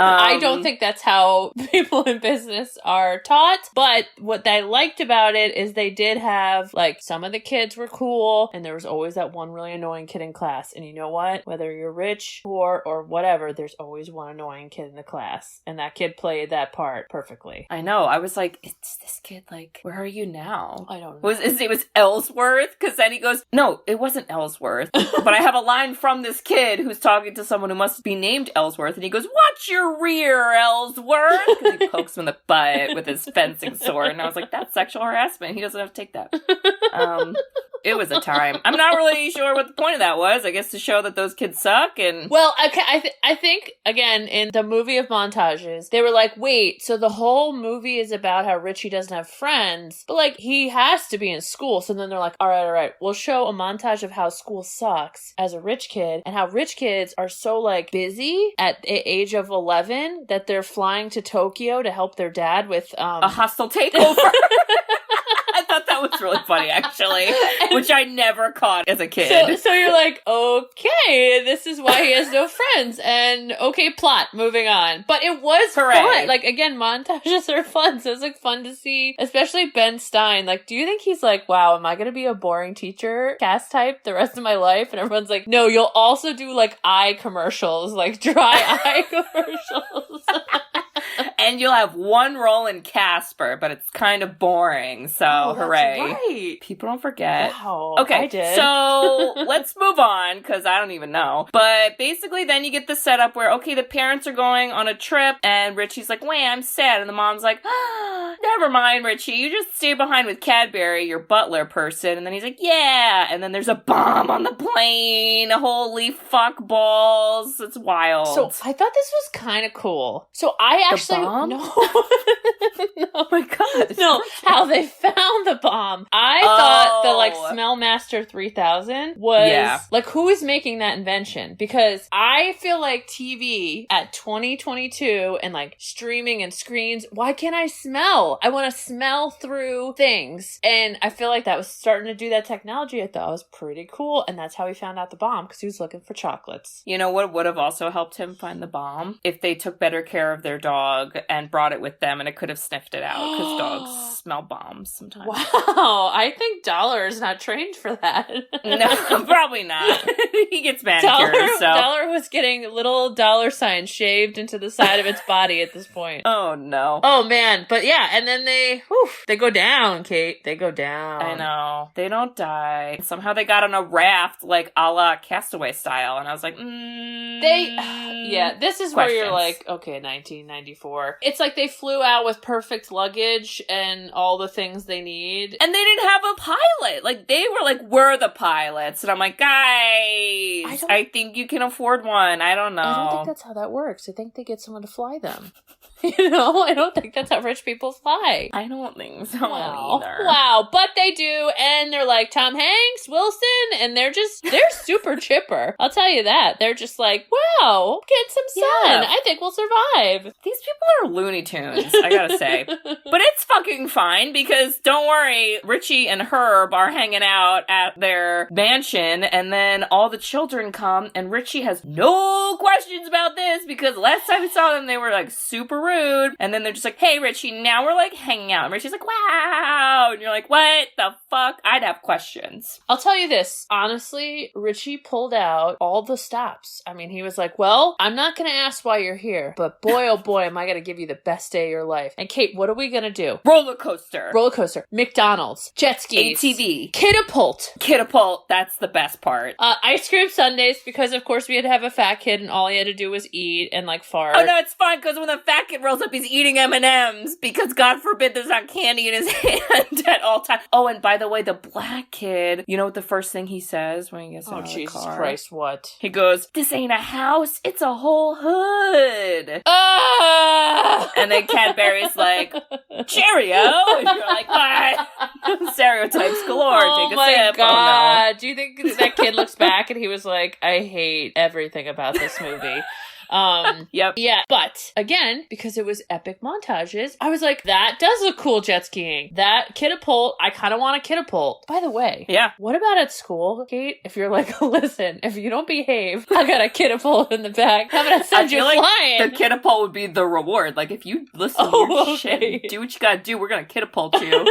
I don't think that's how people in business are taught, but what I liked about it is they did have, like, some of the kids were cool, and there was always that one really annoying kid in class. And you know what? Whether you're rich, poor, or whatever, there's always one annoying kid in the class. And that kid played that part perfectly. I know. I was like, is this kid, like, where are you now? I don't know. It was Ellsworth? Because then he goes, no, it wasn't Ellsworth. But I have a line from this kid who's talking to someone who must be named Ellsworth, and he goes, watch your rear, Ellsworth! Because he pokes him in the butt with his fencing sword. And I was like, that's sexual harassment. He doesn't have to take that. It was a time. I'm not really sure what the point of that was. I guess to show that those kids suck and... Well, okay, I think, again, in the movie of montages, they were like, wait, so the whole movie is about how Richie doesn't have friends, but, like, he has to be in school. So then they're like, all right, we'll show a montage of how school sucks as a rich kid and how rich kids are so, like, busy at the age of 11 that they're flying to Tokyo to help their dad with... a hostile takeover. I thought that was really funny, actually, which I never caught as a kid. So you're like, okay, this is why he has no friends, and okay, plot, moving on. But it was fun. Like, again, montages are fun, so it's, like, fun to see, especially Ben Stein. Like, do you think he's like, wow, am I gonna be a boring teacher cast type the rest of my life? And everyone's like, no, you'll also do, like, eye commercials, like, dry eye commercials. And you'll have one role in Casper, but it's kind of boring, so hooray. That's right. People don't forget. Wow. Okay, I did. so let's move on, because I don't even know. But basically then you get the setup where, okay, the parents are going on a trip, and Richie's like, wait, I'm sad. And the mom's like, never mind, Richie, you just stay behind with Cadbury, your butler person. And then he's like, yeah. And then there's a bomb on the plane. Holy fuck balls. It's wild. So I thought this was kind of cool. So I actually... The bomb? No. No. Oh my god. No, how they found the bomb. I thought the, like, Smellmaster 3000 was, like, who is making that invention? Because I feel like TV at 2022 and, like, streaming and screens, why can't I smell? I want to smell through things. And I feel like that was starting to do that technology. I thought was pretty cool. And that's how he found out the bomb, because he was looking for chocolates. You know what would have also helped him find the bomb? If they took better care of their dog and brought it with them, and it could have sniffed it out, because dogs smell bombs sometimes. Wow, I think Dollar is not trained for that. No, probably not. He gets manicures, so. Dollar was getting little dollar signs shaved into the side of its body at this point. Oh, no. Oh, man. But yeah, and then they go down, Kate. They go down. I know. They don't die. Somehow they got on a raft, like a la Castaway style, and I was like, Yeah, this is where you're like, okay, 1994. It's like they flew out with perfect luggage and all the things they need. And they didn't have a pilot. Like, they were like, we're the pilots. And I'm like, guys, I think you can afford one. I don't know. I don't think that's how that works. I think they get someone to fly them. You know, I don't think that's how rich people fly. I don't think so either. Wow, but they do, and they're like Tom Hanks, Wilson, and they're super chipper. I'll tell you that. They're just like, wow, get some sun. I think we'll survive. These people are Looney Tunes, I gotta say. But it's fucking fine, because don't worry, Richie and Herb are hanging out at their mansion, and then all the children come, and Richie has no questions about this, because last time we saw them, they were like super rude. And then they're just like, hey, Richie, now we're like hanging out. And Richie's like, wow. And you're like, what the fuck? I'd have questions. I'll tell you this. Honestly, Richie pulled out all the stops. I mean, he was like, well, I'm not going to ask why you're here, but boy, oh boy, am I going to give you the best day of your life. And Kate, what are we going to do? Roller coaster. McDonald's. Jet skis. ATV. Kid-A-Pult. Kid-A-Pult. That's the best part. Ice cream sundaes, because of course we had to have a fat kid and all he had to do was eat and like fart. Oh no, it's fine, because when the fat kid rolls up, he's eating M&Ms, because God forbid there's not candy in his hand at all times. Oh, and by the way, the black kid, you know what the first thing he says when he gets out of the Jesus car? Christ, what? He goes, this ain't a house, it's a whole hood. Ah! And then Cadbury's like, cheerio! And you're like, what? Stereotypes galore, Oh take a my sip. God. Oh, no. Do you think that kid looks back and he was like, I hate everything about this movie? Yep. Yeah. But again, because it was epic montages, I was like, that does look cool, jet skiing. That Kid-A-Pult, I kind of want a Kid-A-Pult. By the way, what about at school, Kate? If you're like, listen, if you don't behave, I got a Kid-A-Pult in the back. I'm going to send you flying. The Kid-A-Pult would be the reward. Like, if you listen to your shit, do what you gotta do, we're gonna Kid-A-Pult you.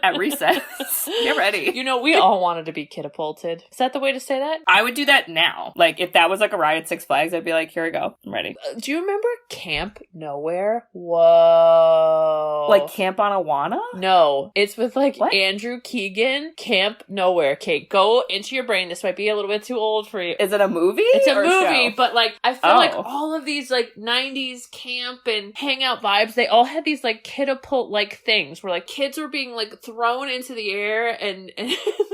At recess. Get ready. You know, we all wanted to be Kid-A-Pulted. Is that the way to say that? I would do that now. Like, if that was like a ride at Six Flags, I'd be like, here we go. I'm ready. Do you remember Camp Nowhere? Whoa. Like Camp Anawana? No. It's with like What? Andrew Keegan. Camp Nowhere. Kate, go into your brain. This might be a little bit too old for you. Is it a movie? It's a or movie, show? but like, I feel like all of these like 90s camp and hangout vibes, they all had these like Kid-A-Pult like things where like kids were being like thrown into the air and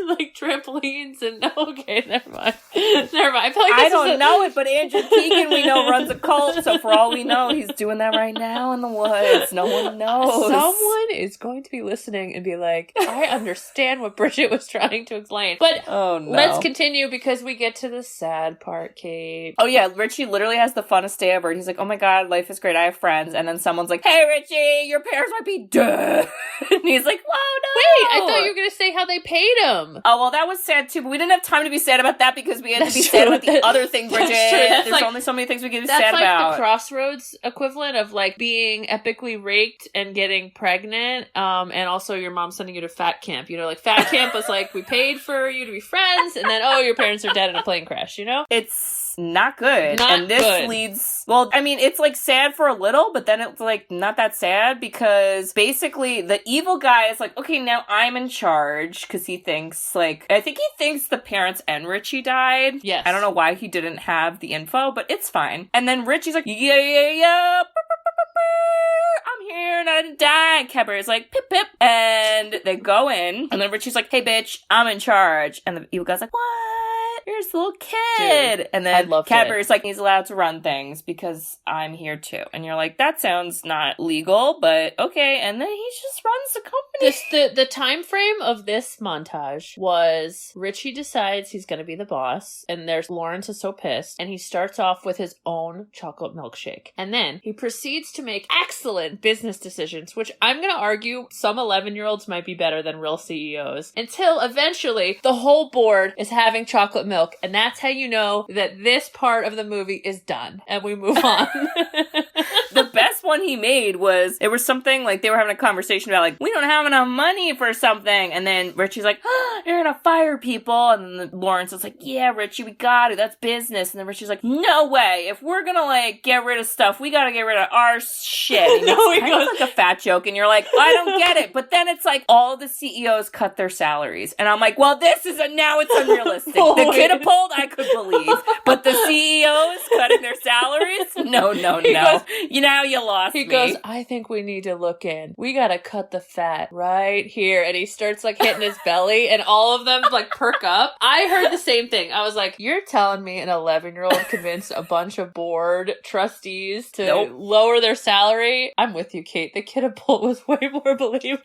like trampolines and okay, never mind. Never mind. I feel like I don't know it, but Andrew Keegan we know runs a cult, so for all we know, he's doing that right now in the woods. No one knows. Someone is going to be listening and be like, I understand what Bridget was trying to explain. But let's continue because we get to the sad part, Kate. Oh yeah, Richie literally has the funnest day ever. He's like, oh my God, life is great. I have friends. And then someone's like, hey Richie, your parents might be dead. And he's like, whoa, no. Wait, I thought you were going to say how they paid him. Oh, well, that was sad too, but we didn't have time to be sad about that because we had to be sad about the other thing, Bridget. There's like, only so many things we can be that's sad like about. The Crossroads equivalent of like being epically raped and getting pregnant, and also your mom sending you to fat camp. You know, like fat camp was like, we paid for you to be friends, and then, oh, your parents are dead in a plane crash, you know? It's not good. Not and this good. leads, well, I mean, it's like sad for a little, but then it's like not that sad because basically the evil guy is like, okay, now I'm in charge because he thinks like, I think he thinks the parents and Richie died. Yes. I don't know why he didn't have the info, but it's fine. And then Richie's like, yeah. I'm here and I didn't die. And Cadbury's like, pip, pip. And they go in. And then Richie's like, hey, bitch, I'm in charge. And the evil guy's like, what? You're this little kid. Dude, and then Cadbury's it. like, he's allowed to run things because I'm here too. And you're like, that sounds not legal, but okay. And then he just runs the company. The time frame of this montage was Richie decides he's going to be the boss. And there's Lawrence is so pissed. And he starts off with his own chocolate milkshake. And then he proceeds to make excellent business decisions, which I'm going to argue some 11-year-olds might be better than real CEOs, until eventually the whole board is having chocolate milk. And that's how you know that this part of the movie is done. And we move on. The best one he made was, it was something like they were having a conversation about like, we don't have enough money for something. And then Richie's like, oh, you're going to fire people. And then Lawrence is like, yeah, Richie, we got it. That's business. And then Richie's like, no way. If we're going to like get rid of stuff, we got to get rid of our shit. And No, he it's goes like a fat joke. And you're like, I don't get it. But then it's like all the CEOs cut their salaries. And I'm like, well, this is now it's unrealistic. The Kid-A-Pult I could believe. But the CEOs cutting their salaries? No. You lost me. He goes, I think we need to look in. We gotta cut the fat right here. And he starts like hitting his belly and all of them like perk up. I heard the same thing. I was like, you're telling me an 11-year-old convinced a bunch of board trustees to lower their salary? I'm with you, Kate. The Kid-A-Pult was way more believable.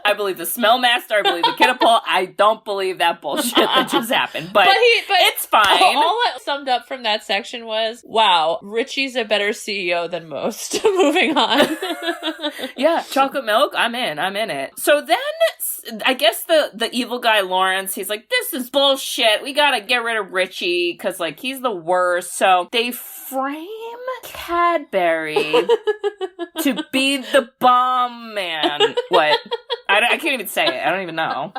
I believe the smell master. I believe the Kid-A-Pult. I don't believe that bullshit that just happened. But it's fine. All that summed up from that section was, wow, Richie's a better CEO than most. Moving on. Yeah, chocolate milk, I'm in it. So then, I guess the evil guy Lawrence, he's like, this is bullshit. We gotta get rid of Richie, because, like, he's the worst. So they frame Cadbury to be the bomb man. What? I can't even say it. I don't even know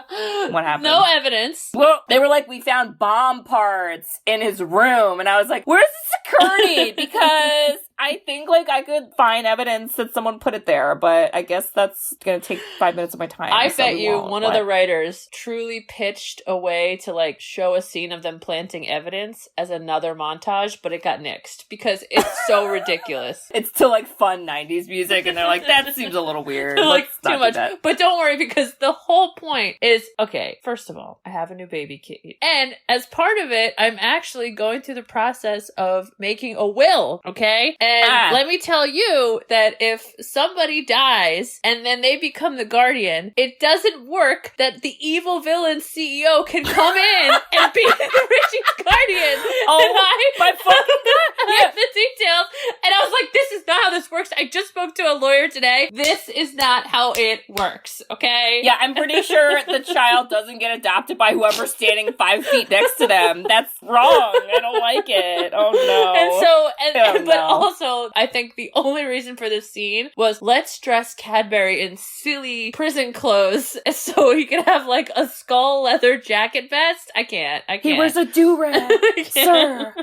what happened. No evidence. Well, they were like, we found bomb parts in his room. And I was like, where's the security? Because I think, like, I could find evidence that someone put it there, but I guess that's going to take 5 minutes of my time. I bet you one of the writers truly pitched a way to, like, show a scene of them planting evidence as another montage, but it got nixed because it's so ridiculous. It's to, like, fun 90s music, and they're like, that seems a little weird. Like, too much. But don't worry, because the whole point is, okay, first of all, I have a new baby Kate. And as part of it, I'm actually going through the process of making a will, okay? And let me tell you that if somebody dies and then they become the guardian, it doesn't work that the evil villain CEO can come in and be Richie's guardian. Oh, my fucking God. Yeah, the details. And I was like, this is not how this works. I just spoke to a lawyer today. This is not how it works, okay? Yeah, I'm pretty sure the child doesn't get adopted by whoever's standing 5 feet next to them. That's wrong. I don't like it. Oh, no. But also, I think the only reason for this scene was let's dress Cadbury in silly prison clothes so he can have like a skull leather jacket vest. I can't. He wears a do-rag, sir.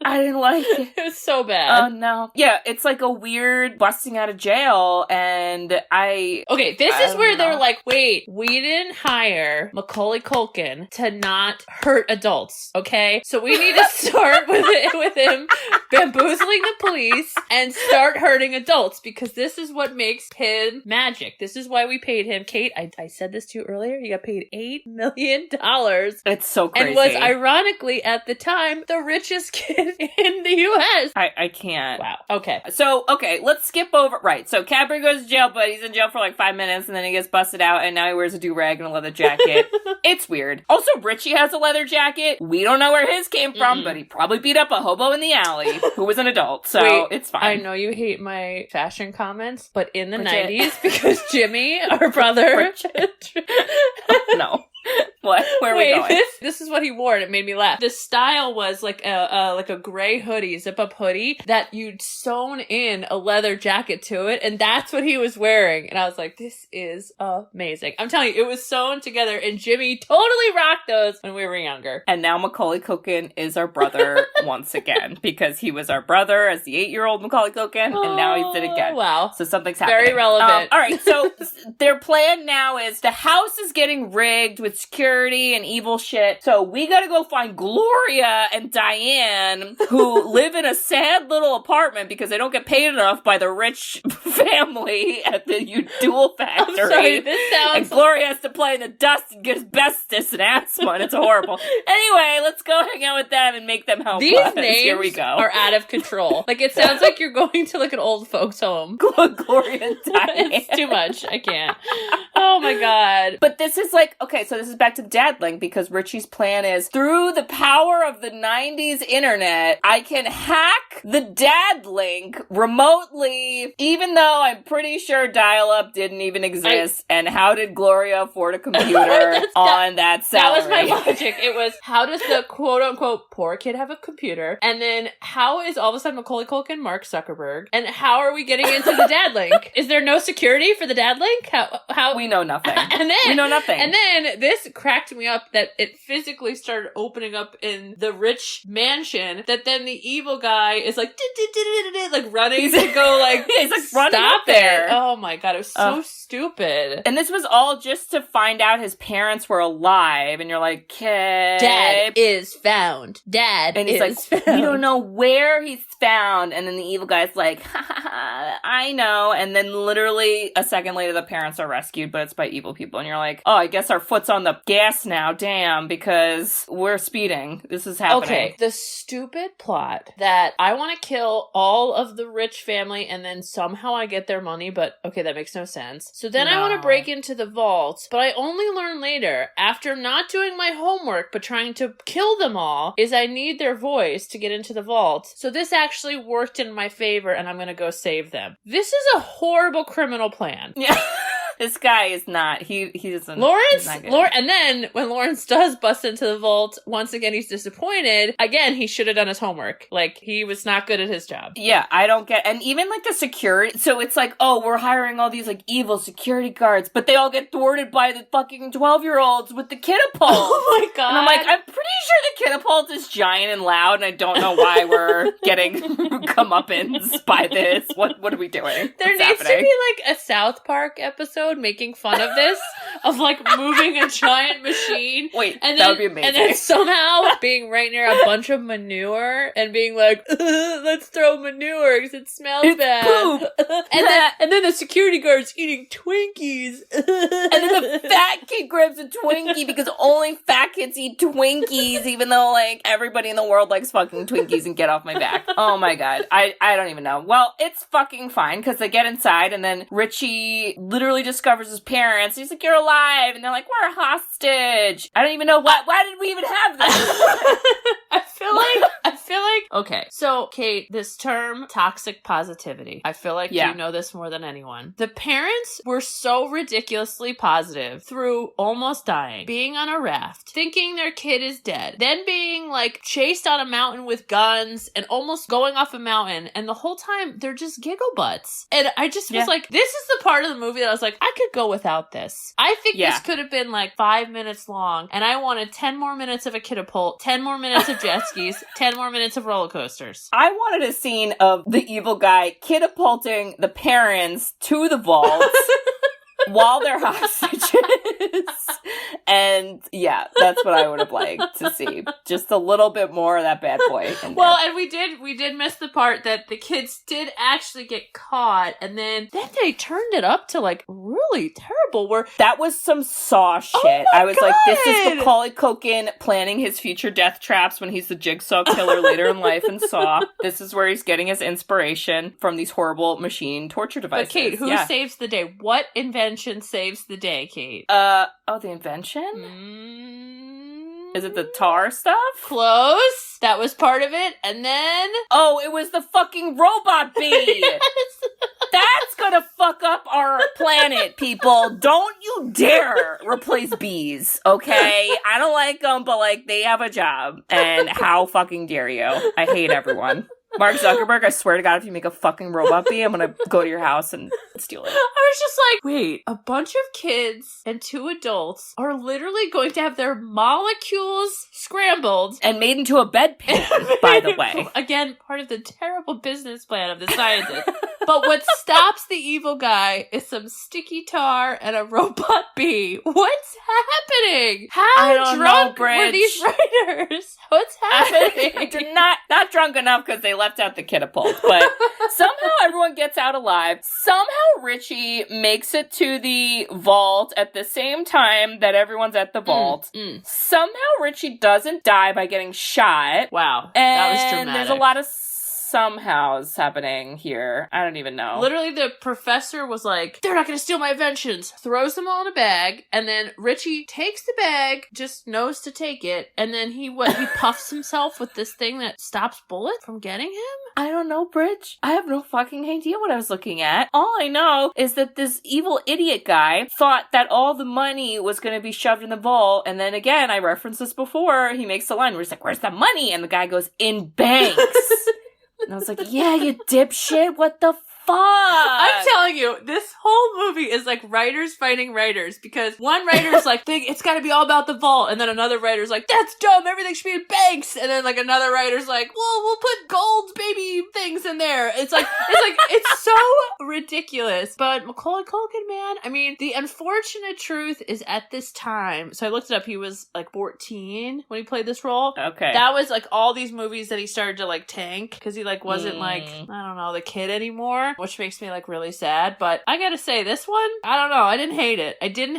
I didn't like it. It was so bad. Oh, no. Yeah, it's like a weird busting out of jail, and Okay, this is where they're like, wait, we didn't hire Macaulay Culkin to not hurt adults, okay? So we need to start with him bamboozling the police and start hurting adults, because this is what makes him magic. This is why we paid him. Kate, I said this to you earlier, he got paid $8 million. It's so crazy. And was ironically, at the time, the richest kid in the U.S. I can't. Wow. Okay. So, let's skip over. Right. So Cadbury goes to jail, but he's in jail for like 5 minutes, and then he gets busted out, and now he wears a do-rag and a leather jacket. It's weird. Also, Richie has a leather jacket. We don't know where his came from, but he probably beat up a hobo in the alley who was an adult, so it's fine. I know you hate my fashion comments, but in the 90s, because Jimmy, our brother... No. What? Where are we going? This is what he wore, and it made me laugh. The style was like a gray hoodie, zip-up hoodie, that you'd sewn in a leather jacket to it, and that's what he was wearing. And I was like, this is amazing. I'm telling you, it was sewn together, and Jimmy totally rocked those when we were younger. And now Macaulay Culkin is our brother once again, because he was our brother as the 8-year-old Macaulay Culkin, and now he's it again. Wow. So something's happening. Very relevant. All right, so their plan now is the house is getting rigged with security and evil shit. So we gotta go find Gloria and Diane, who live in a sad little apartment because they don't get paid enough by the rich family at the Dual Factory. I'm sorry, this sounds... And Gloria has to play in the dust and get asbestos and asthma, and it's horrible. Anyway, let's go hang out with them and make them help These us. names Here we go. are out of control. Like, it sounds like you're going to like an old folks home. Gloria and Diane. It's too much. I can't. Oh my god. But this is like, okay, so this is back to the dad link, because Richie's plan is, through the power of the 90s internet, I can hack the dad link remotely, even though I'm pretty sure dial-up didn't even exist. And how did Gloria afford a computer on that salary? That was my logic. It was, how does the quote-unquote poor kid have a computer? And then how is all of a sudden Macaulay Culkin Mark Zuckerberg? And how are we getting into the dad link? Is there no security for the dad link? How we know nothing. And then we know nothing. And then this cracked me up that it physically started opening up in the rich mansion, that then the evil guy is like running to go like he's like running stop up there. Oh my god, it was so stupid. And this was all just to find out his parents were alive, and you're like, kid, Dad is found. Dad and he's like, found. we don't know where he's found. And then the evil guy's like, ha, ha, ha, I know. And then literally a second later, the parents are rescued, but it's by evil people. And you're like, oh, I guess our foot's on the gas now. Damn, because we're speeding. This is happening. Okay, the stupid plot that I want to kill all of the rich family and then somehow I get their money, but okay, that makes no sense. So then I want to break into the vault, but I only learn later, after not doing my homework but trying to kill them all, is I need their voice to get into the vault. So this actually worked in my favor, and I'm going to go save them. This is a horrible criminal plan. Yeah. This guy is not, he doesn't. Lawrence, and then when Lawrence does bust into the vault, once again, he's disappointed. Again, he should have done his homework. Like, he was not good at his job. Yeah, I don't get, and even like the security, so it's like, oh, we're hiring all these like evil security guards, but they all get thwarted by the fucking 12-year-olds with the Kid-A-Pult. Oh my god. And I'm like, I'm pretty sure the Kid-A-Pult is giant and loud, and I don't know why we're getting comeuppance by this. What are we doing? There needs to be like a South Park episode making fun of this, of like moving a giant machine. Wait, and that then, would be amazing. And then somehow being right near a bunch of manure and being like, let's throw manure because it smells bad. Poop. and then the security guard's eating Twinkies. And then the fat kid grabs a Twinkie because only fat kids eat Twinkies, even though like everybody in the world likes fucking Twinkies, and get off my back. Oh my god. I don't even know. Well, it's fucking fine because they get inside and then Richie literally discovers his parents. He's like, you're alive. And they're like, we're a hostage. I don't even know why did we even have that? I feel like, okay. So, Kate, this term, toxic positivity, I feel like you know this more than anyone. The parents were so ridiculously positive through almost dying, being on a raft, thinking their kid is dead, then being like chased on a mountain with guns and almost going off a mountain. And the whole time they're just giggle butts. And I just was like, this is the part of the movie that I was like, I could go without this. I think this could have been like 5 minutes long, and I wanted 10 more minutes of a Kid-A-Pult, 10 more minutes of jet skis, 10 more minutes of roller coasters. I wanted a scene of the evil guy Kid-A-Pulting the parents to the vault while they're hostages. And yeah, that's what I would have liked to see. Just a little bit more of that bad boy. Well, and we did miss the part that the kids did actually get caught, and then they turned it up to like really terrible, where that was some Saw shit. I was like, this is Macaulay Culkin planning his future death traps when he's the jigsaw killer later in life in Saw. This is where he's getting his inspiration from these horrible machine torture devices. But Kate, who saves the day? What invention saves the day, Kate? The invention? Is it the tar stuff? Close. That was part of it. And then... Oh, it was the fucking robot bee! Yes. That's gonna fuck up our planet, people. Don't you dare replace bees, okay? I don't like them, but, like, they have a job. And how fucking dare you? I hate everyone. Mark Zuckerberg, I swear to God, if you make a fucking robot bee, I'm gonna go to your house and steal it. I was just like, wait, a bunch of kids and 2 adults are literally going to have their molecules scrambled. And made into a bedpan, by the way. Again, part of the terrible business plan of the scientists. But what stops the evil guy is some sticky tar and a robot bee. What's happening? How drunk were these writers? What's happening? Not drunk enough because they left out the Kid-A-Pult, but somehow everyone gets out alive. Somehow Richie makes it to the vault at the same time that everyone's at the vault. Somehow Richie doesn't die by getting shot. Wow, and that was dramatic. There's a lot of somehows happening here. I don't even know. Literally, the professor was like, they're not going to steal my inventions. Throws them all in a bag, and then Richie takes the bag, just knows to take it, and then he puffs himself with this thing that stops bullets from getting him? I don't know, Bridge. I have no fucking idea what I was looking at. All I know is that this evil idiot guy thought that all the money was going to be shoved in the vault, and then again, I referenced this before, he makes the line where he's like, where's the money? And the guy goes, in banks. And I was like, yeah, you dipshit, what the fuck? I'm telling you, this whole movie is like writers fighting writers, because one writer's like, it's gotta be all about the vault, and then another writer's like, that's dumb, everything should be in banks, and then like another writer's like, well, we'll put gold baby things in there. It's so ridiculous. But Macaulay Culkin, man, I mean, the unfortunate truth is at this time, so I looked it up, he was like 14 when he played this role. Okay. That was like all these movies that he started to like tank, because he like wasn't like, I don't know, the kid anymore. Which makes me like really sad. But I gotta say, this one, I don't know. I didn't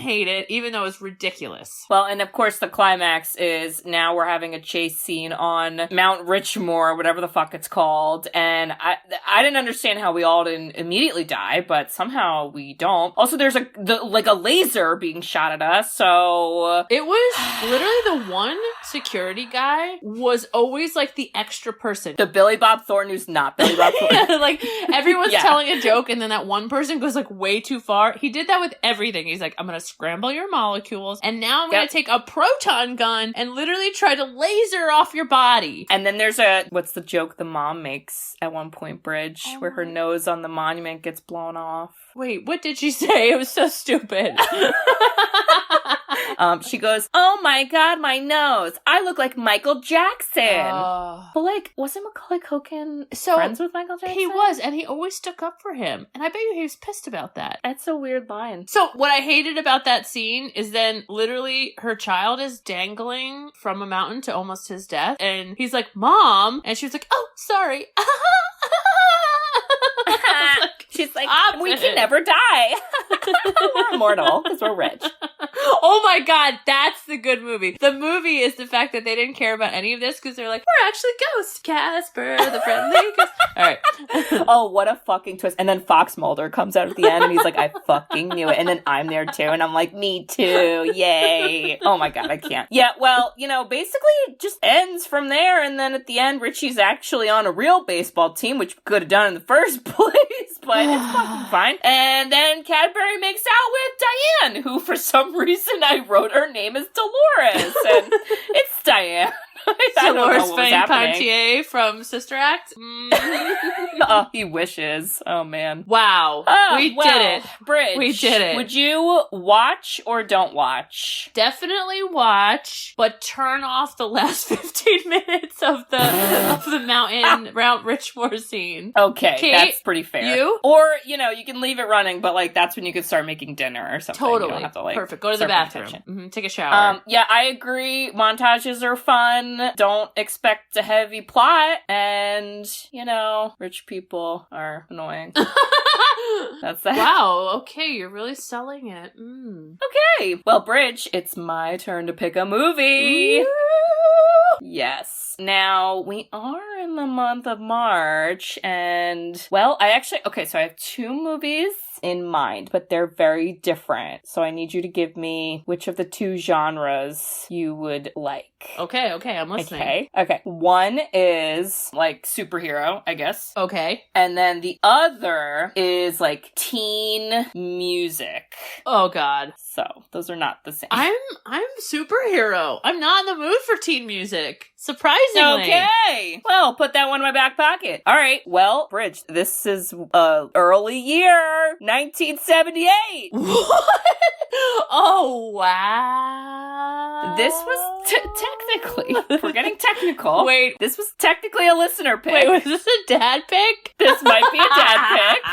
hate it, even though it was ridiculous. Well, and of course the climax is now we're having a chase scene on Mount Richmore, whatever the fuck it's called. And I didn't understand how we all didn't immediately die, but somehow we don't. Also, there's a laser being shot at us, so... It was literally the one security guy was always like the extra person. The Billy Bob Thornton who's not Billy Bob Thornton. Yeah, like everyone's telling a joke and then that one person goes like way too far. He did that with everything. He's like, I'm gonna scramble your molecules and now I'm gonna take a proton gun and literally try to laser off your body. And then there's what's the joke the mom makes at one point, Bridge, where her nose on the monument gets blown off. Wait, what did she say? It was so stupid. She goes, oh my God, my nose. I look like Michael Jackson. But like, wasn't Macaulay Culkin friends with Michael Jackson? He was, and he always stuck up for him. And I bet you he was pissed about that. That's a weird line. So what I hated about that scene is then literally her child is dangling from a mountain to almost his death. And he's like, Mom. And she was like, oh, sorry. She's like, we can never die. We're immortal because we're rich. Oh my God, that's the good movie. The movie is the fact that they didn't care about any of this because they're like, we're actually ghosts. Casper, the friendly ghost. All right. Oh, what a fucking twist. And then Fox Mulder comes out at the end and he's like, I fucking knew it. And then I'm there too. And I'm like, me too. Yay. Oh my God, I can't. Yeah, well, basically it just ends from there. And then at the end, Richie's actually on a real baseball team, which we could have done in the first place, but it's fucking fine. And then Cadbury makes out with Diane, who for some reason I wrote her name as Dolores. And it's Diane. Dolores Fanpantier from Sister Act. Oh, he wishes. Oh, man. Wow. We did it. Bridge. We did it. Would you watch or don't watch? Definitely watch, but turn off the last 15 minutes of the mountain Mount Richmore scene. Okay, that's pretty fair. You? Or, you can leave it running, but, like, that's when you could start making dinner or something. Totally. You don't have to, like, perfect. Go to the bathroom. Take a shower. Yeah, I agree. Montages are fun. Don't expect a heavy plot. And, rich people are annoying. That's that. Wow, okay, you're really selling it. Okay. Well, Bridge, it's my turn to pick a movie. Ooh. Yes. Now, we are in the month of March, and, well, so I have 2 movies in mind, but they're very different. So I need you to give me which of the two genres you would like. Okay, I'm listening. Okay. One is like superhero, I guess. Okay. And then the other is like teen music. Oh, God. So those are not the same. I'm superhero. I'm not in the mood for teen music. Surprisingly. Okay. Well, put that one in my back pocket. All right. Well, Bridge, this is early year 1978. What? Oh, wow. This was technically, if we're getting technical. Wait. This was technically a listener pick. Wait, was this a dad pick? This might be a dad pick.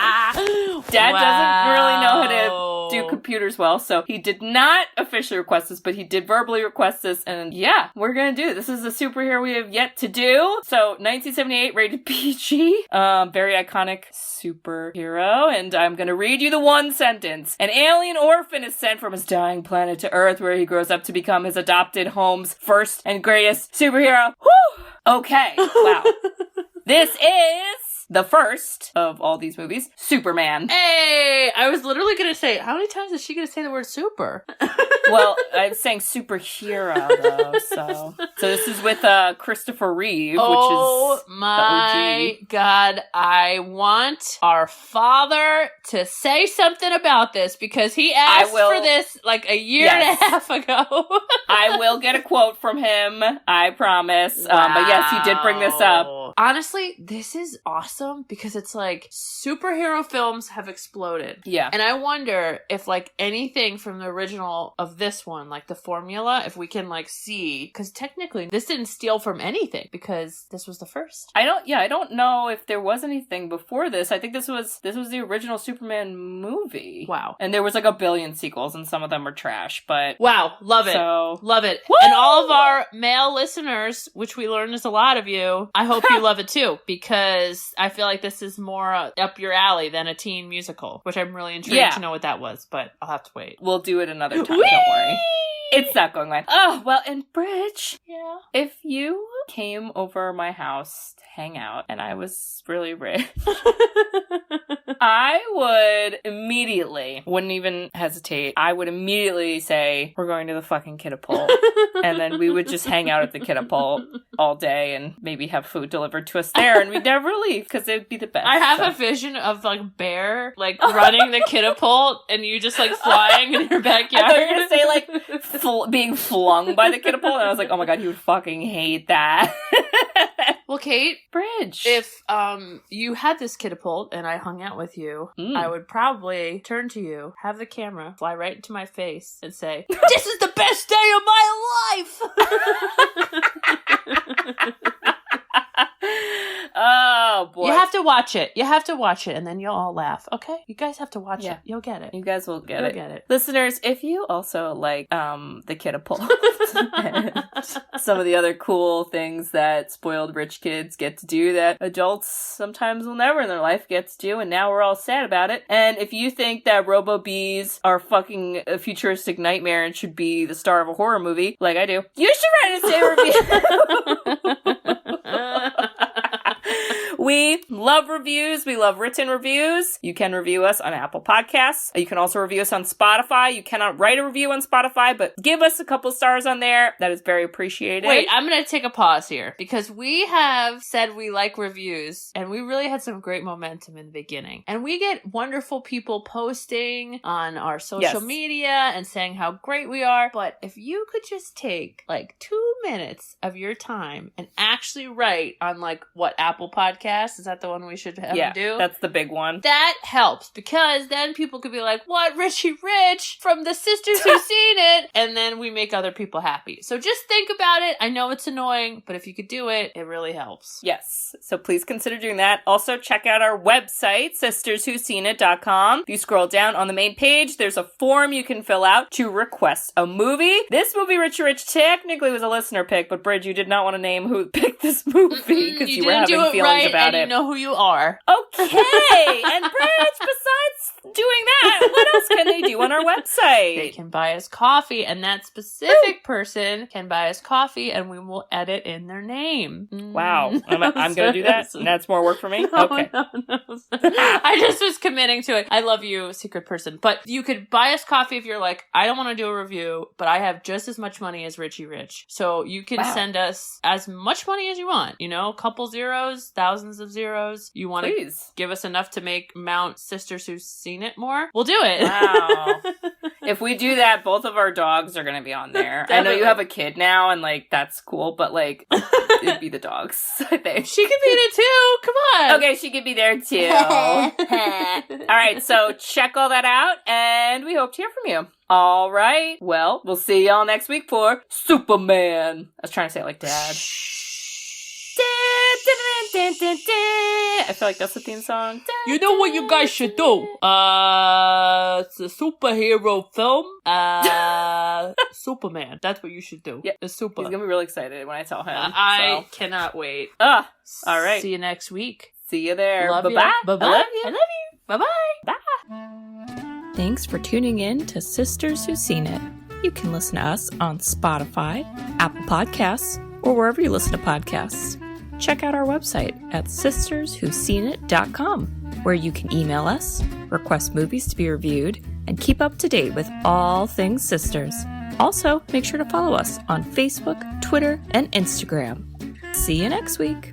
Dad doesn't really know how to do computers well, so he did not officially request this, but he did verbally request this, and yeah, we're gonna do it. This is a superhero we have yet to do. So, 1978, rated PG. Very iconic superhero, and I'm gonna read you the one sentence. An alien orphan is sent from his dying planet to Earth, where he grows up to become his adopted home's first and greatest superhero. Whew! Okay, wow. This is the first of all these movies, Superman. Hey, I was literally going to say, how many times is she going to say the word super? Well, I'm saying superhero, though, so this is with Christopher Reeve, which is oh my God, I want our father to say something about this, because he asked for this like a year and a half ago. I will get a quote from him, I promise. Wow. But yes, he did bring this up. Honestly, this is awesome, because it's like superhero films have exploded. Yeah. And I wonder if like anything from the original of this one, like the formula, if we can like see, because technically this didn't steal from anything, because this was the first. I don't know if there was anything before this. I think this was the original Superman movie. Wow. And there was like a billion sequels, and some of them were trash, but wow, love it. Love it. Woo! And all of our male listeners, which we learned is a lot of you, I hope you love it too, because I feel like this is more up your alley than a teen musical, which I'm really intrigued to know what that was, but I'll have to wait. We'll do it another time, don't worry. It's not going away. Oh, well, and Bridge. Yeah. If you came over my house to hang out and I was really rich, I would immediately, wouldn't even hesitate, I would immediately say, we're going to the fucking Kid-A-Pult. And then we would just hang out at the Kid-A-Pult all day and maybe have food delivered to us there, and we'd never leave, because it would be the best. I have a vision of like Bear, like running the Kid-A-Pult, and you just like flying in your backyard. I thought you were going to say like being flung by the Kid-A-Pult, and I was like, oh my God, he would fucking hate that. Well, Kate, Bridge, if you had this Kid-A-Pult and I hung out with you, I would probably turn to you, have the camera fly right into my face, and say, "This is the best day of my life." Oh boy. You have to watch it. And then you'll all laugh. Okay? You guys have to watch it. You'll get it. You guys will get You'll get it. Listeners, if you also like the Kid-A-Pult and some of the other cool things that spoiled rich kids get to do that adults sometimes will never in their life get to do, and now we're all sad about it. And if you think that Robo-Bees are fucking a futuristic nightmare and should be the star of a horror movie, like I do, you should write us a review. We love reviews. We love written reviews. You can review us on Apple Podcasts. You can also review us on Spotify. You cannot write a review on Spotify, but give us a couple stars on there. That is very appreciated. Wait, I'm going to take a pause here, because we have said we like reviews, and we really had some great momentum in the beginning. And we get wonderful people posting on our social media and saying how great we are. But if you could just take like 2 minutes of your time and actually write on like what Apple Podcasts, is that the one we should have to do? That's the big one. That helps, because then people could be like, what, Richie Rich from the Sisters Who've Seen It? And then we make other people happy. So just think about it. I know it's annoying, but if you could do it, it really helps. Yes. So please consider doing that. Also, check out our website, sisterswhoseenit.com. If you scroll down on the main page, there's a form you can fill out to request a movie. This movie, Richie Rich, technically was a listener pick, but Bridge, you did not want to name who picked this movie because you were having feelings about and it. You know who you are. Okay. And Bridge, besides doing that, what else can they do on our website? They can buy us coffee, and that specific person can buy us coffee, and we will edit in their name. Wow. I'm going to do that? That's more work for me? Okay. No. I just was committing to it. I love you, secret person. But you could buy us coffee if you're like, I don't want to do a review, but I have just as much money as Richie Rich. So you can send us as much money as you want. You know, a couple zeros, thousands of zeros. You want to give us enough to make Mount Sisters Who've Seen It more? We'll do it. Wow. If we do that, both of our dogs are going to be on there. I know you have a kid now, and, like, that's cool, but, like, it'd be the dogs, I think. She could be in it, too. Come on. Okay, she could be there, too. All right, so check all that out, and we hope to hear from you. All right. Well, we'll see y'all next week for Superman. I was trying to say it like Dad. I feel like that's the theme song. You know what you guys should do? It's a superhero film. Superman. That's what you should do. Yeah. It's super. He's gonna be really excited when I tell him. I cannot wait. All right. See you next week. See you there. Love Bye-bye. You. Bye-bye. I love you. I love you. Bye-bye. Bye. Thanks for tuning in to Sisters Who've Seen It. You can listen to us on Spotify, Apple Podcasts, or wherever you listen to podcasts. Check out our website at sisterswho'veseenit.com, where you can email us, request movies to be reviewed, and keep up to date with all things sisters. Also, make sure to follow us on Facebook, Twitter, and Instagram. See you next week.